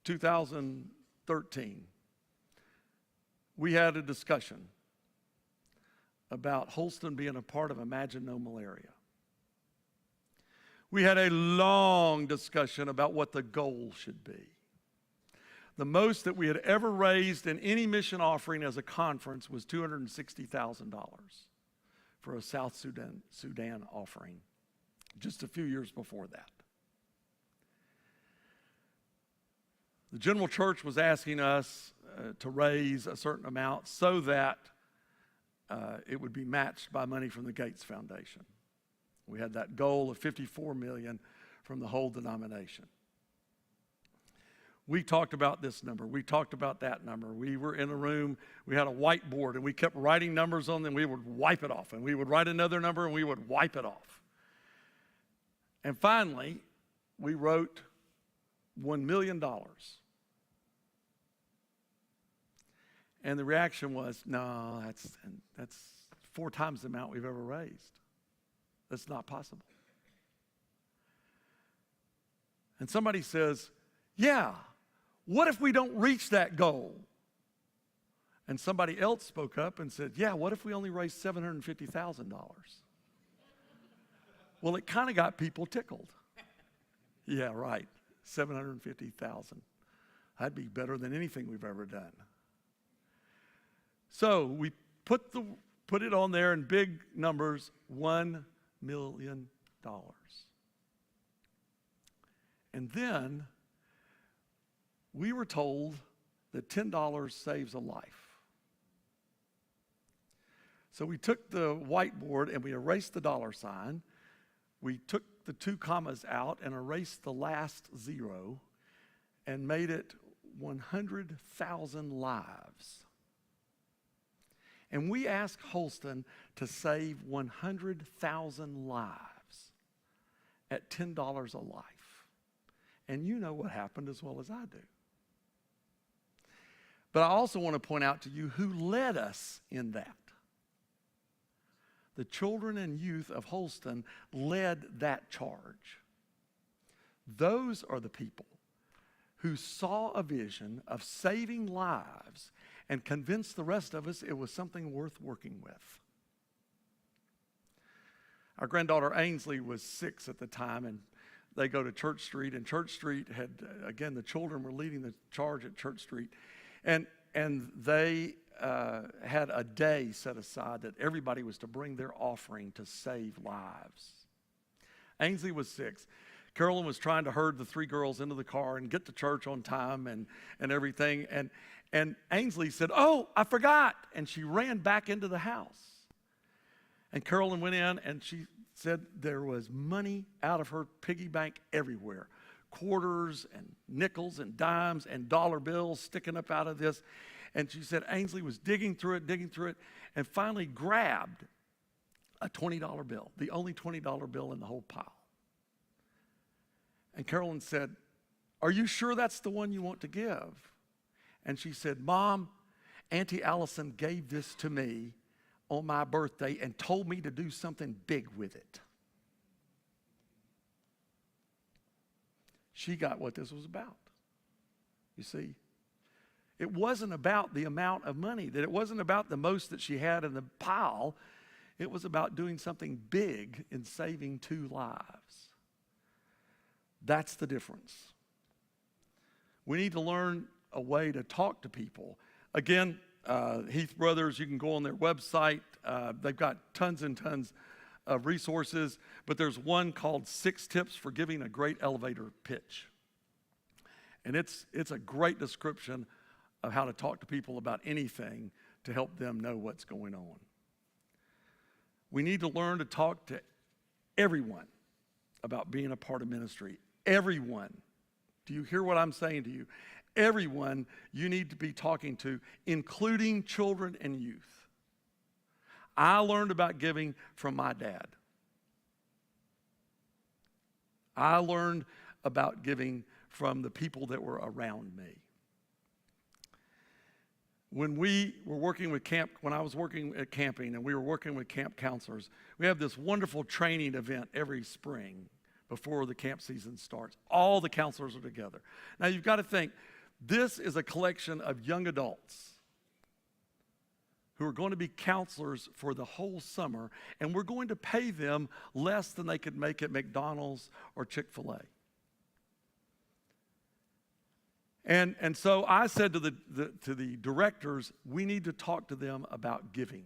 2013, we had a discussion about Holston being a part of Imagine No Malaria. We had a long discussion about what the goal should be. The most that we had ever raised in any mission offering as a conference was $260,000 for a South Sudan offering, just a few years before that. The general church was asking us to raise a certain amount so that it would be matched by money from the Gates Foundation. We had that goal of $54 million from the whole denomination. We talked about this number. We talked about that number. We were in a room. We had a whiteboard, and we kept writing numbers on them. We would wipe it off, and we would write another number, and we would wipe it off. And finally, we wrote $1 million. And the reaction was, no, that's 4 times the amount we've ever raised. That's not possible. And somebody says, yeah, what if we don't reach that goal? And somebody else spoke up and said, yeah, what if we only raise $750,000? Well, it kind of got people tickled. Yeah, right, $750,000. That'd be better than anything we've ever done. So we put it on there in big numbers, $1 million. And then we were told that $10 saves a life. So we took the whiteboard and we erased the dollar sign. We took the 2 commas out and erased the last 0 and made it 100,000 lives. And we asked Holston to save 100,000 lives at $10 a life. And you know what happened as well as I do. But I also want to point out to you who led us in that. The children and youth of Holston led that charge. Those are the people who saw a vision of saving lives and convinced the rest of us it was something worth working with. Our granddaughter Ainsley was 6 at the time, and they go to Church Street, and Church Street had, again, the children were leading the charge at Church Street, and they had a day set aside that everybody was to bring their offering to save lives. Ainsley was 6. Carolyn was trying to herd the 3 girls into the car and get to church on time and everything. And Ainsley said, "Oh, I forgot." And she ran back into the house. And Carolyn went in and she said there was money out of her piggy bank everywhere. Quarters and nickels and dimes and dollar bills sticking up out of this. And she said Ainsley was digging through it, and finally grabbed a $20 bill, the only $20 bill in the whole pile. And Carolyn said, "Are you sure that's the one you want to give?" And she said, "Mom, Auntie Allison gave this to me on my birthday and told me to do something big with it." She got what this was about. You see, it wasn't about the amount of money, that it wasn't about the most that she had in the pile. It was about doing something big in saving 2 lives. That's the difference. We need to learn a way to talk to people. Again, Heath Brothers, you can go on their website. They've got tons and tons of resources, but there's one called 6 Tips for Giving a Great Elevator Pitch. And it's a great description of how to talk to people about anything to help them know what's going on. We need to learn to talk to everyone about being a part of ministry. Everyone. Do you hear what I'm saying to you? Everyone you need to be talking to, including children and youth. I learned about giving from my dad. I learned about giving from the people that were around me. When I was working at camping and we were working with camp counselors, we have this wonderful training event every spring before the camp season starts. All the counselors are together. Now you've got to think, this is a collection of young adults who are going to be counselors for the whole summer, and we're going to pay them less than they could make at McDonald's or Chick-fil-A. And so I said to the directors, we need to talk to them about giving.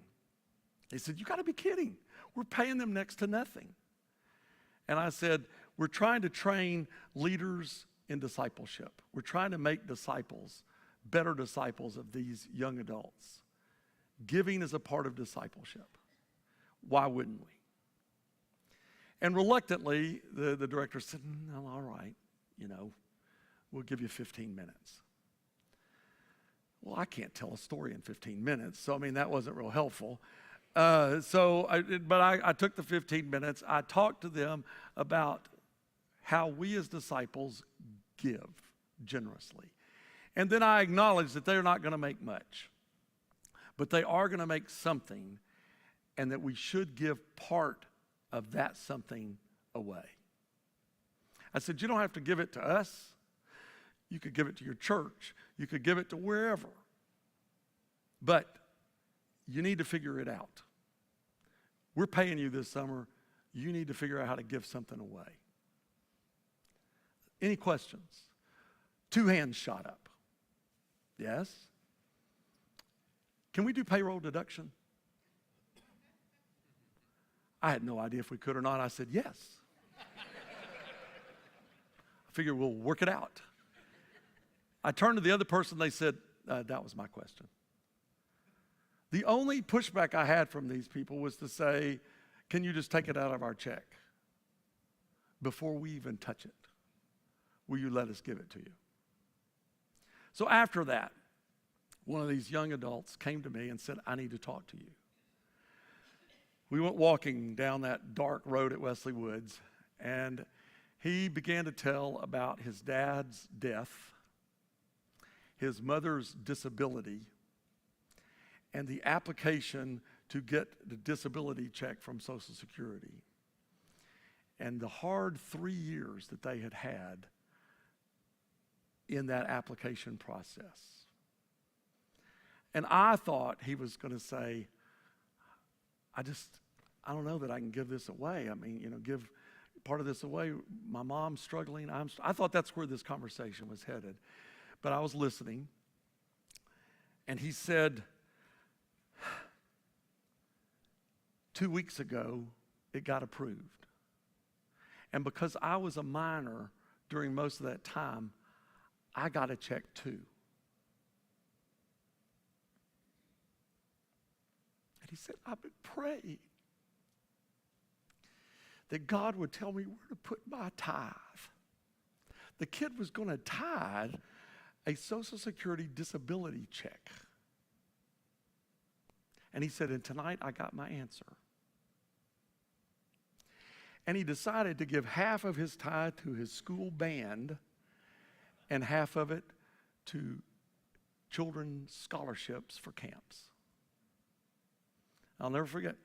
They said, "You got to be kidding. We're paying them next to nothing." And I said, we're trying to train leaders in discipleship. We're trying to make disciples, better disciples of these young adults. Giving is a part of discipleship. Why wouldn't we? And reluctantly, the director said, "No, all right, we'll give you 15 minutes. Well, I can't tell a story in 15 minutes, so that wasn't real helpful. I took the 15 minutes. I talked to them about how we as disciples give generously. And then I acknowledged that they're not going to make much, but they are going to make something, and that we should give part of that something away. I said, you don't have to give it to us. You could give it to your church. You could give it to wherever. But you need to figure it out. We're paying you this summer. You need to figure out how to give something away. Any questions? 2 hands shot up. Yes? Can we do payroll deduction? I had no idea if we could or not. I said, yes. I figure we'll work it out. I turned to the other person. They said, that was my question. The only pushback I had from these people was to say, can you just take it out of our check before we even touch it? Will you let us give it to you? So after that, one of these young adults came to me and said, I need to talk to you. We went walking down that dark road at Wesley Woods, and he began to tell about his dad's death, his mother's disability, and the application to get the disability check from Social Security, and the hard 3 years that they had had in that application process. And I thought he was going to say, I don't know that I can give this away. I mean, give part of this away. My mom's struggling. I thought that's where this conversation was headed. But I was listening, and he said, 2 weeks ago, it got approved. And because I was a minor during most of that time, I got a check too. And he said, I've been praying that God would tell me where to put my tithe. The kid was going to tithe a Social Security disability check. And he said, and tonight I got my answer. And he decided to give half of his tithe to his school band and half of it to children's scholarships for camps. I'll never forget,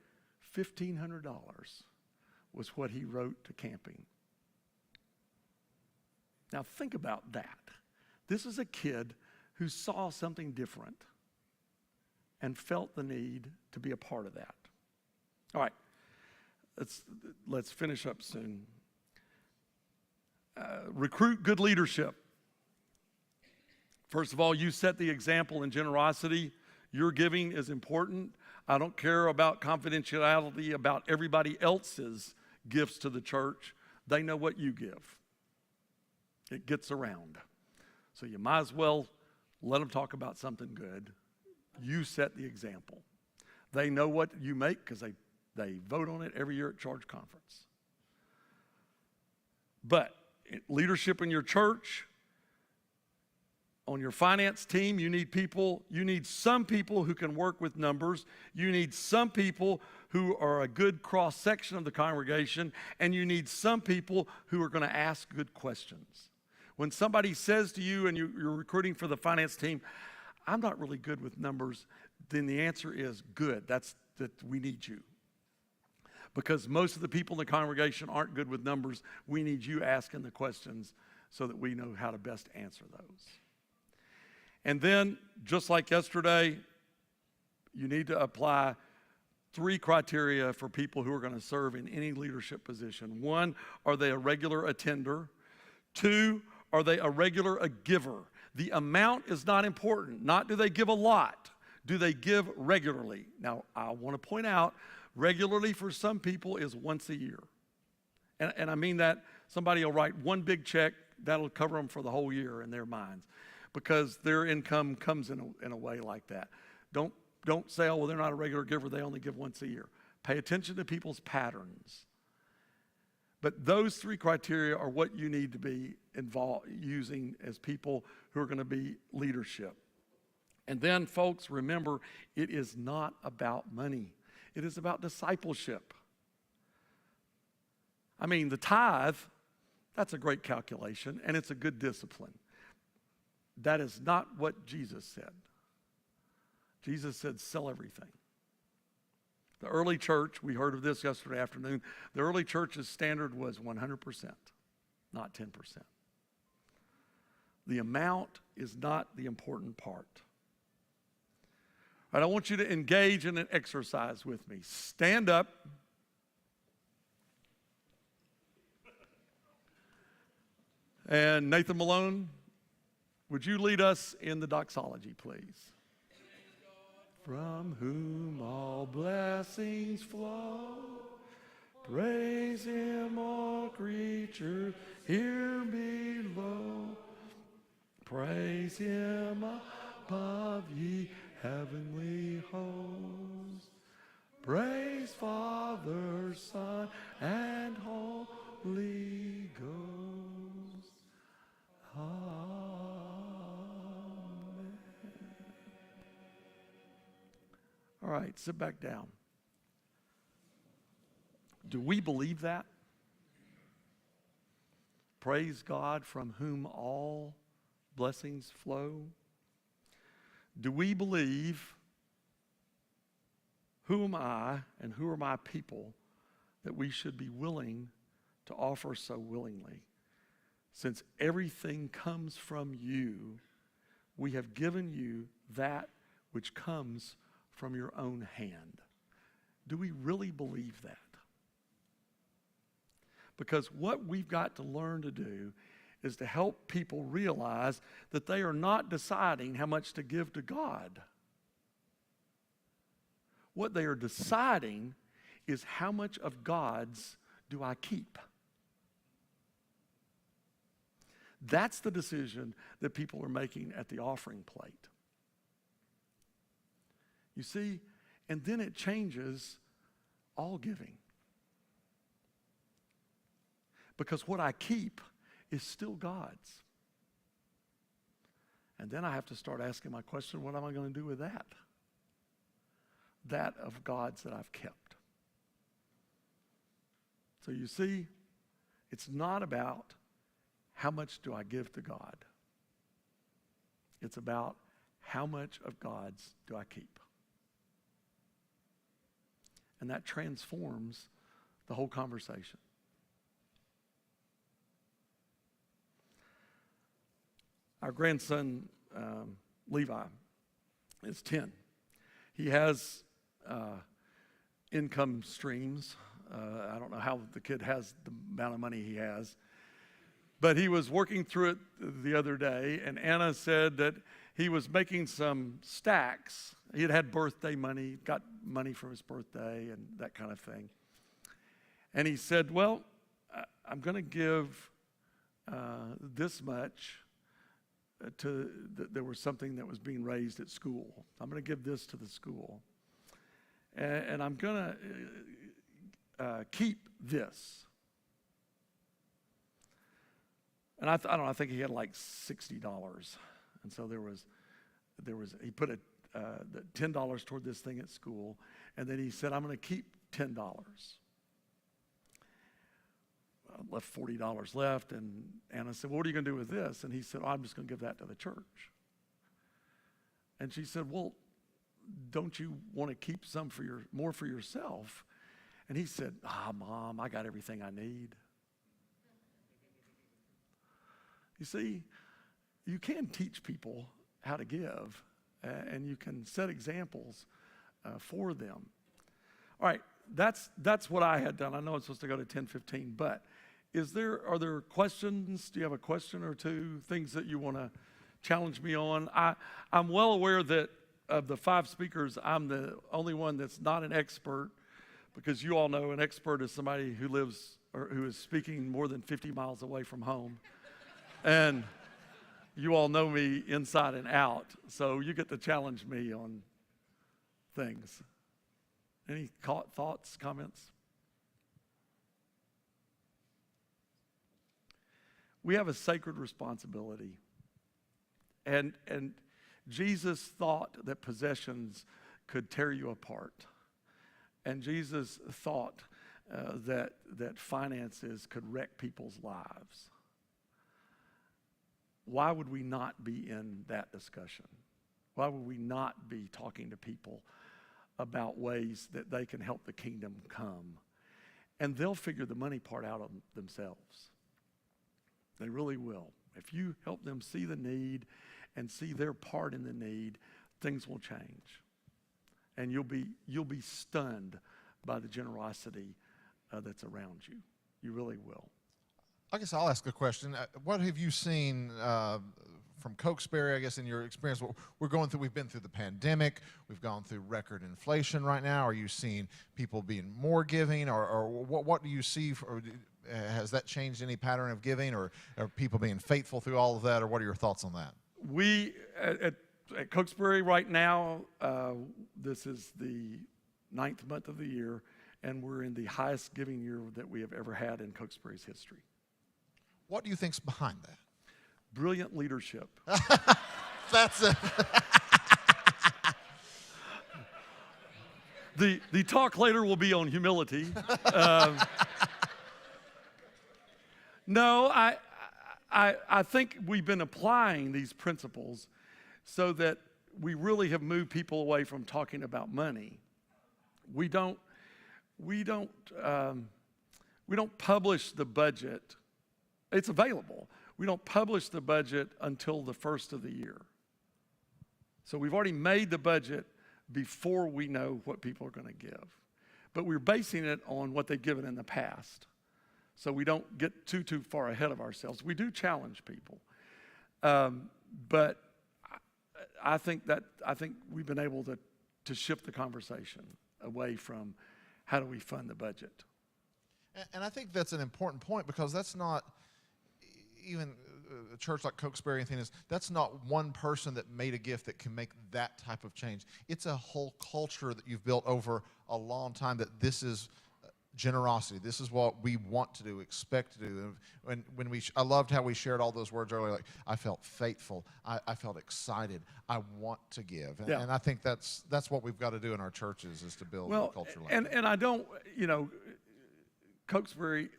$1,500 was what he wrote to camping. Now think about that. This is a kid who saw something different and felt the need to be a part of that. All right, let's finish up soon. Recruit good leadership. First of all, you set the example in generosity. Your giving is important. I don't care about confidentiality about everybody else's gifts to the church. They know what you give. It gets around. So you might as well let them talk about something good. You set the example. They know what you make because they vote on it every year at Charge Conference. But leadership in your church, on your finance team, you need some people who can work with numbers. You need some people who are a good cross-section of the congregation, and you need some people who are going to ask good questions. When somebody says to you and you're recruiting for the finance team, I'm not really good with numbers, then the answer is good. That we need you. Because most of the people in the congregation aren't good with numbers. We need you asking the questions so that we know how to best answer those. And then, just like yesterday, you need to apply 3 criteria for people who are going to serve in any leadership position. 1, are they a regular attender? 2, are they a regular giver? The amount is not important. Not do they give a lot. Do they give regularly? Now, I want to point out, regularly for some people is once a year. And I mean that somebody will write one big check, that'll cover them for the whole year in their minds, because their income comes in a way like that. Don't say, oh, well, they're not a regular giver, they only give once a year. Pay attention to people's patterns. But those 3 criteria are what you need to be using as people who are going to be leadership. And then, folks, remember, it is not about money. It is about discipleship. I mean, the tithe, that's a great calculation, and it's a good discipline. That is not what Jesus said. Jesus said, sell everything. The early church, we heard of this yesterday afternoon, the early church's standard was 100%, not 10%. The amount is not the important part. All right, I want you to engage in an exercise with me. Stand up. And Nathan Malone, would you lead us in the doxology, please? From whom all blessings flow, praise him, all creatures here below. Praise him above, ye heavenly hosts. Praise Father, Son, and Holy Ghost. Amen. right, sit back down. Do we believe that? Praise God from whom all blessings flow. Do we believe, who am I and who are my people, that we should be willing to offer so willingly? Since everything comes from you, we have given you that which comes from your own hand. Do we really believe that? Because what we've got to learn to do is to help people realize that they are not deciding how much to give to God. What they are deciding is how much of God's do I keep? That's the decision that people are making at the offering plate. You see, and then it changes all giving. Because what I keep is still God's. And then I have to start asking my question, what am I going to do with that? That of God's that I've kept. So you see, it's not about how much do I give to God. It's about how much of God's do I keep. And that transforms the whole conversation. Our grandson, Levi, is 10. He has income streams. I don't know how the kid has the amount of money he has. But he was working through it the other day, and Anna said that he was making some stacks. He had birthday money, got money from his birthday and that kind of thing. And he said, well, I'm going to give this much there was something that was being raised at school. I'm going to give this to the school. And I'm going to keep this. And I don't know, I think he had like $60. And so he put $10 toward this thing at school. And then he said, I'm going to keep $10. Left $40 left, and Anna said, well, what are you going to do with this? And he said, I'm just going to give that to the church. And she said, well, don't you want to keep some more for yourself? And he said, Mom, I got everything I need. You see, you can teach people how to give, and you can set examples for them. All right, that's what I had done. I know it's supposed to go to 10:15, but are there questions? Do you have a question or two, things that you want to challenge me on? I'm well aware that of the 5 speakers, I'm the only one that's not an expert, because you all know an expert is somebody who lives or who is speaking more than 50 miles away from home. And you all know me inside and out, so you get to challenge me on things. Any thoughts, comments? We have a sacred responsibility. And Jesus thought that possessions could tear you apart. And Jesus thought that finances could wreck people's lives. Why would we not be in that discussion? Why would we not be talking to people about ways that they can help the kingdom come? And they'll figure the money part out of themselves. They really will. If you help them see the need and see their part in the need, things will change. And you'll be stunned by the generosity that's around you. You really will. I guess I'll ask a question. What have you seen from Cokesbury, I guess, in your experience? We've been through the pandemic. We've gone through record inflation right now. Are you seeing people being more giving, or what do you see? Has that changed any pattern of giving, or are people being faithful through all of that, or what are your thoughts on that? We, at Cokesbury right now, this is the 9th month of the year, and we're in the highest giving year that we have ever had in Cokesbury's history. What do you think's behind that? Brilliant leadership. That's it. The talk later will be on humility. No, I think we've been applying these principles so that we really have moved people away from talking about money. We don't publish the budget. It's available. We don't publish the budget until the first of the year. So we've already made the budget before we know what people are going to give. But we're basing it on what they've given in the past. So we don't get too far ahead of ourselves. We do challenge people. But I think we've been able to shift the conversation away from how do we fund the budget. And I think that's an important point, because that's not even a church like Cokesbury and things. That's not one person that made a gift that can make that type of change. It's a whole culture that you've built over a long time, that this is generosity. This is what we want to do, expect to do. And I loved how we shared all those words earlier, like, I felt faithful, I felt excited, I want to give. And I think that's what we've got to do in our churches, is to build a culture like that. And I don't, Cokesbury,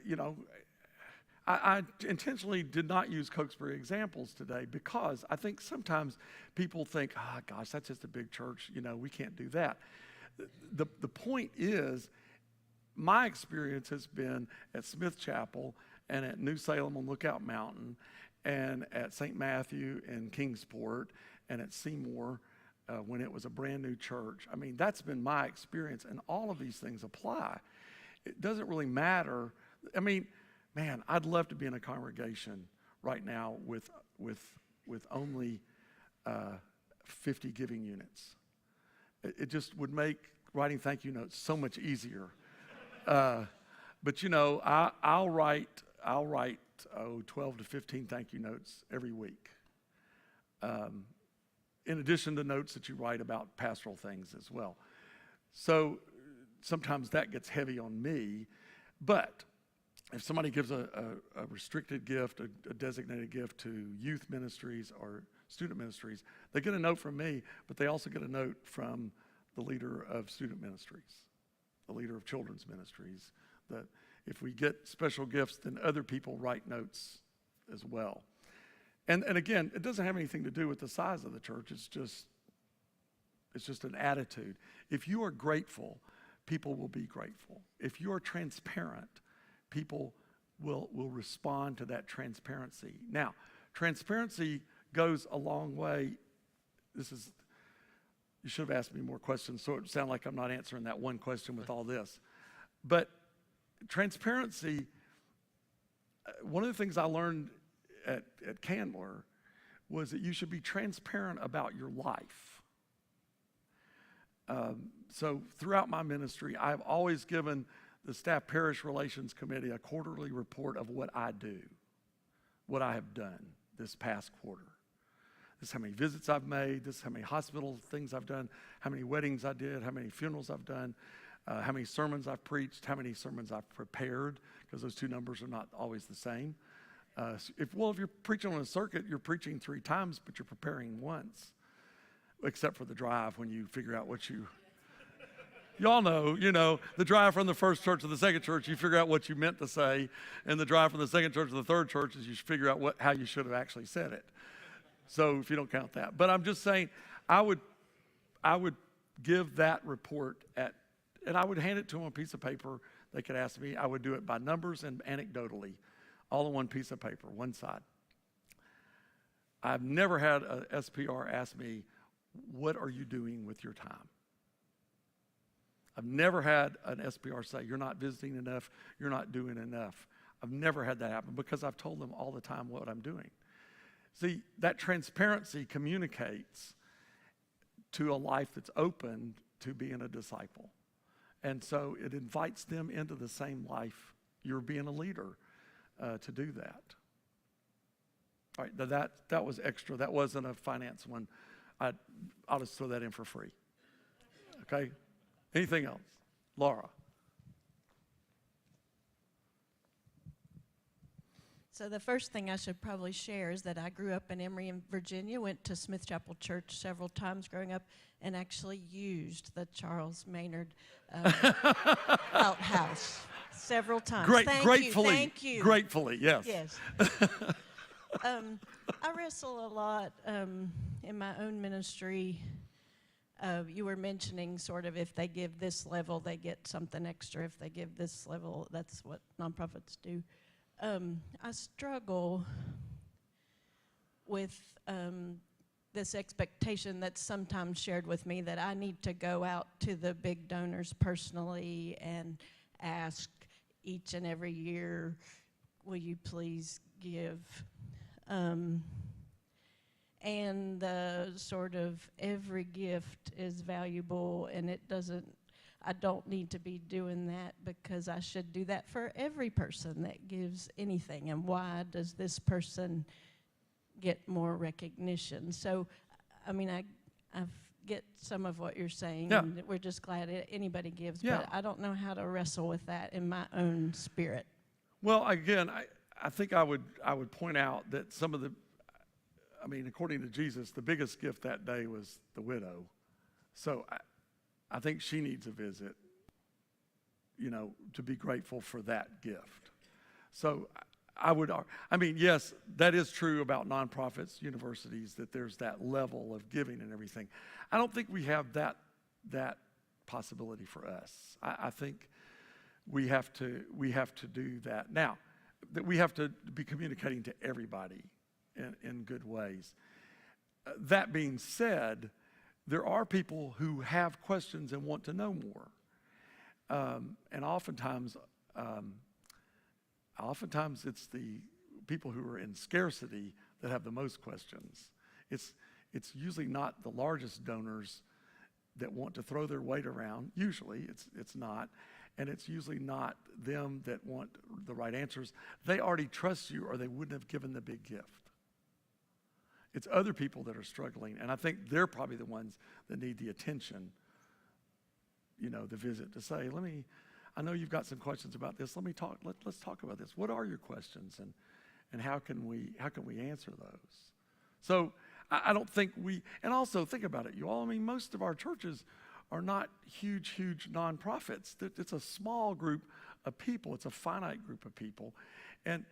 I intentionally did not use Cokesbury examples today, because I think sometimes people think, gosh, that's just a big church, we can't do that. The point is, my experience has been at Smith Chapel and at New Salem on Lookout Mountain and at St. Matthew and Kingsport and at Seymour when it was a brand new church. I mean, that's been my experience, and all of these things apply. It doesn't really matter. I mean, man, I'd love to be in a congregation right now with only 50 giving units. It just would make writing thank you notes so much easier. But I'll write 12 to 15 thank you notes every week. In addition to notes that you write about pastoral things as well. So sometimes that gets heavy on me, but if somebody gives a restricted gift, a designated gift to youth ministries or student ministries, they get a note from me, but they also get a note from the leader of student ministries, the leader of children's ministries, that if we get special gifts, then other people write notes as well. And again, it doesn't have anything to do with the size of the church. It's just an attitude. If you are grateful, people will be grateful. If you are transparent, people will respond to that transparency. Now, transparency goes a long way. You should have asked me more questions, so it sounds like I'm not answering that one question with all this. But transparency, one of the things I learned at Candler was that you should be transparent about your life. So throughout my ministry, I've always given the Staff Parish Relations Committee a quarterly report of what I do, what I have done this past quarter. This is how many visits I've made. This is how many hospital things I've done, how many weddings I did, how many funerals I've done, how many sermons I've preached, how many sermons I've prepared, because those two numbers are not always the same. If you're preaching on a circuit, you're preaching 3 times, but you're preparing once, except for the drive when you figure out what y'all know, the drive from the first church to the second church, you figure out what you meant to say, and the drive from the second church to the third church is you figure out how you should have actually said it. So if you don't count that. But I'm just saying, I would give that report and I would hand it to them on a piece of paper. They could ask me. I would do it by numbers and anecdotally, all on one piece of paper, one side. I've never had a SPR ask me, what are you doing with your time? I've never had an SPR say, you're not visiting enough, you're not doing enough. I've never had that happen, because I've told them all the time what I'm doing. See, that transparency communicates to a life that's open to being a disciple. And so it invites them into the same life. You're being a leader to do that. All right, that was extra. That wasn't a finance one. I'll just throw that in for free. Okay? Anything else? Laura. So the first thing I should probably share is that I grew up in Emory, in Virginia, went to Smith Chapel Church several times growing up, and actually used the Charles Maynard outhouse several times. Thank you. Gratefully, yes. Yes. I wrestle a lot in my own ministry. You were mentioning sort of if they give this level, they get something extra. If they give this level, that's what nonprofits do. I struggle with this expectation that's sometimes shared with me that I need to go out to the big donors personally and ask each and every year, will you please give? And the sort of every gift is valuable, and I don't need to be doing that because I should do that for every person that gives anything. And why does this person get more recognition? So, I mean, I get some of what you're saying, Yeah. and we're just glad anybody gives, Yeah. but I don't know how to wrestle with that in my own spirit. Well, again, I think I would point out that some of the, I mean, according to Jesus, the biggest gift that day was the widow. So I think she needs a visit, to be grateful for that gift. So I mean, yes, that is true about nonprofits, universities, that there's that level of giving and everything. I don't think we have that possibility for us. I think we have to do that. Now, that we have to be communicating to everybody in good ways. That being said, there are people who have questions and want to know more. And oftentimes it's the people who are in scarcity that have the most questions. It's usually not the largest donors that want to throw their weight around. Usually it's not. And it's usually not them that want the right answers. They already trust you, or they wouldn't have given the big gift. It's other people that are struggling, and I think they're probably the ones that need the attention, the visit to say, I know you've got some questions about this. Let's talk about this. What are your questions, and how can we answer those? So I don't think and also think about it, you all. I mean, most of our churches are not huge nonprofits. It's a small group of people. It's a finite group of people, and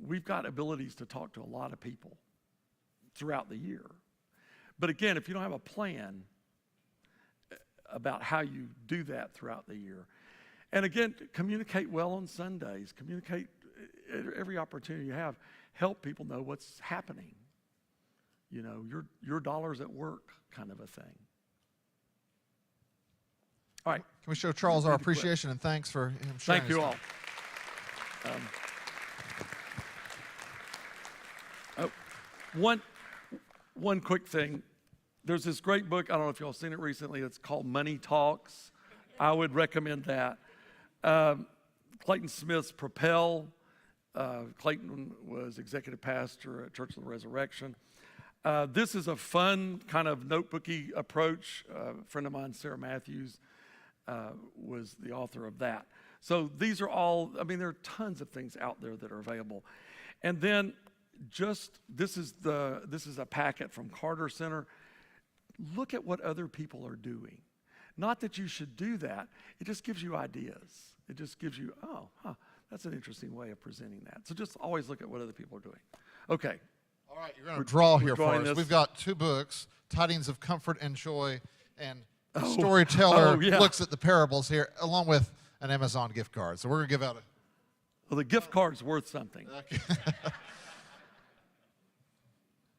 we've got abilities to talk to a lot of people throughout the year. But again, if you don't have a plan about how you do that throughout the year, and again, communicate well on Sundays, communicate every opportunity you have, help people know what's happening. Your dollar's at work kind of a thing. All right. Can we show Charles our appreciation and thanks for him sharing? Thank you all. One quick thing. There's this great book, I don't know if y'all seen it recently, it's called Money Talks. I would recommend that. Clayton Smith's Propel. Clayton was executive pastor at Church of the Resurrection. This is a fun kind of notebooky approach. A friend of mine, Sarah Matthews, was the author of that. So these are all, there are tons of things out there that are available. And then this is a packet from Carter Center. Look at what other people are doing. Not that you should do that. It just gives you ideas. It just gives you, that's an interesting way of presenting that. So just always look at what other people are doing. Okay. All right, you're going to draw here for us. this. We've got two books, Tidings of Comfort and Joy, and the Storyteller looks at the parables here, along with an Amazon gift card. So we're going to give out Well, the gift card's worth something. Okay.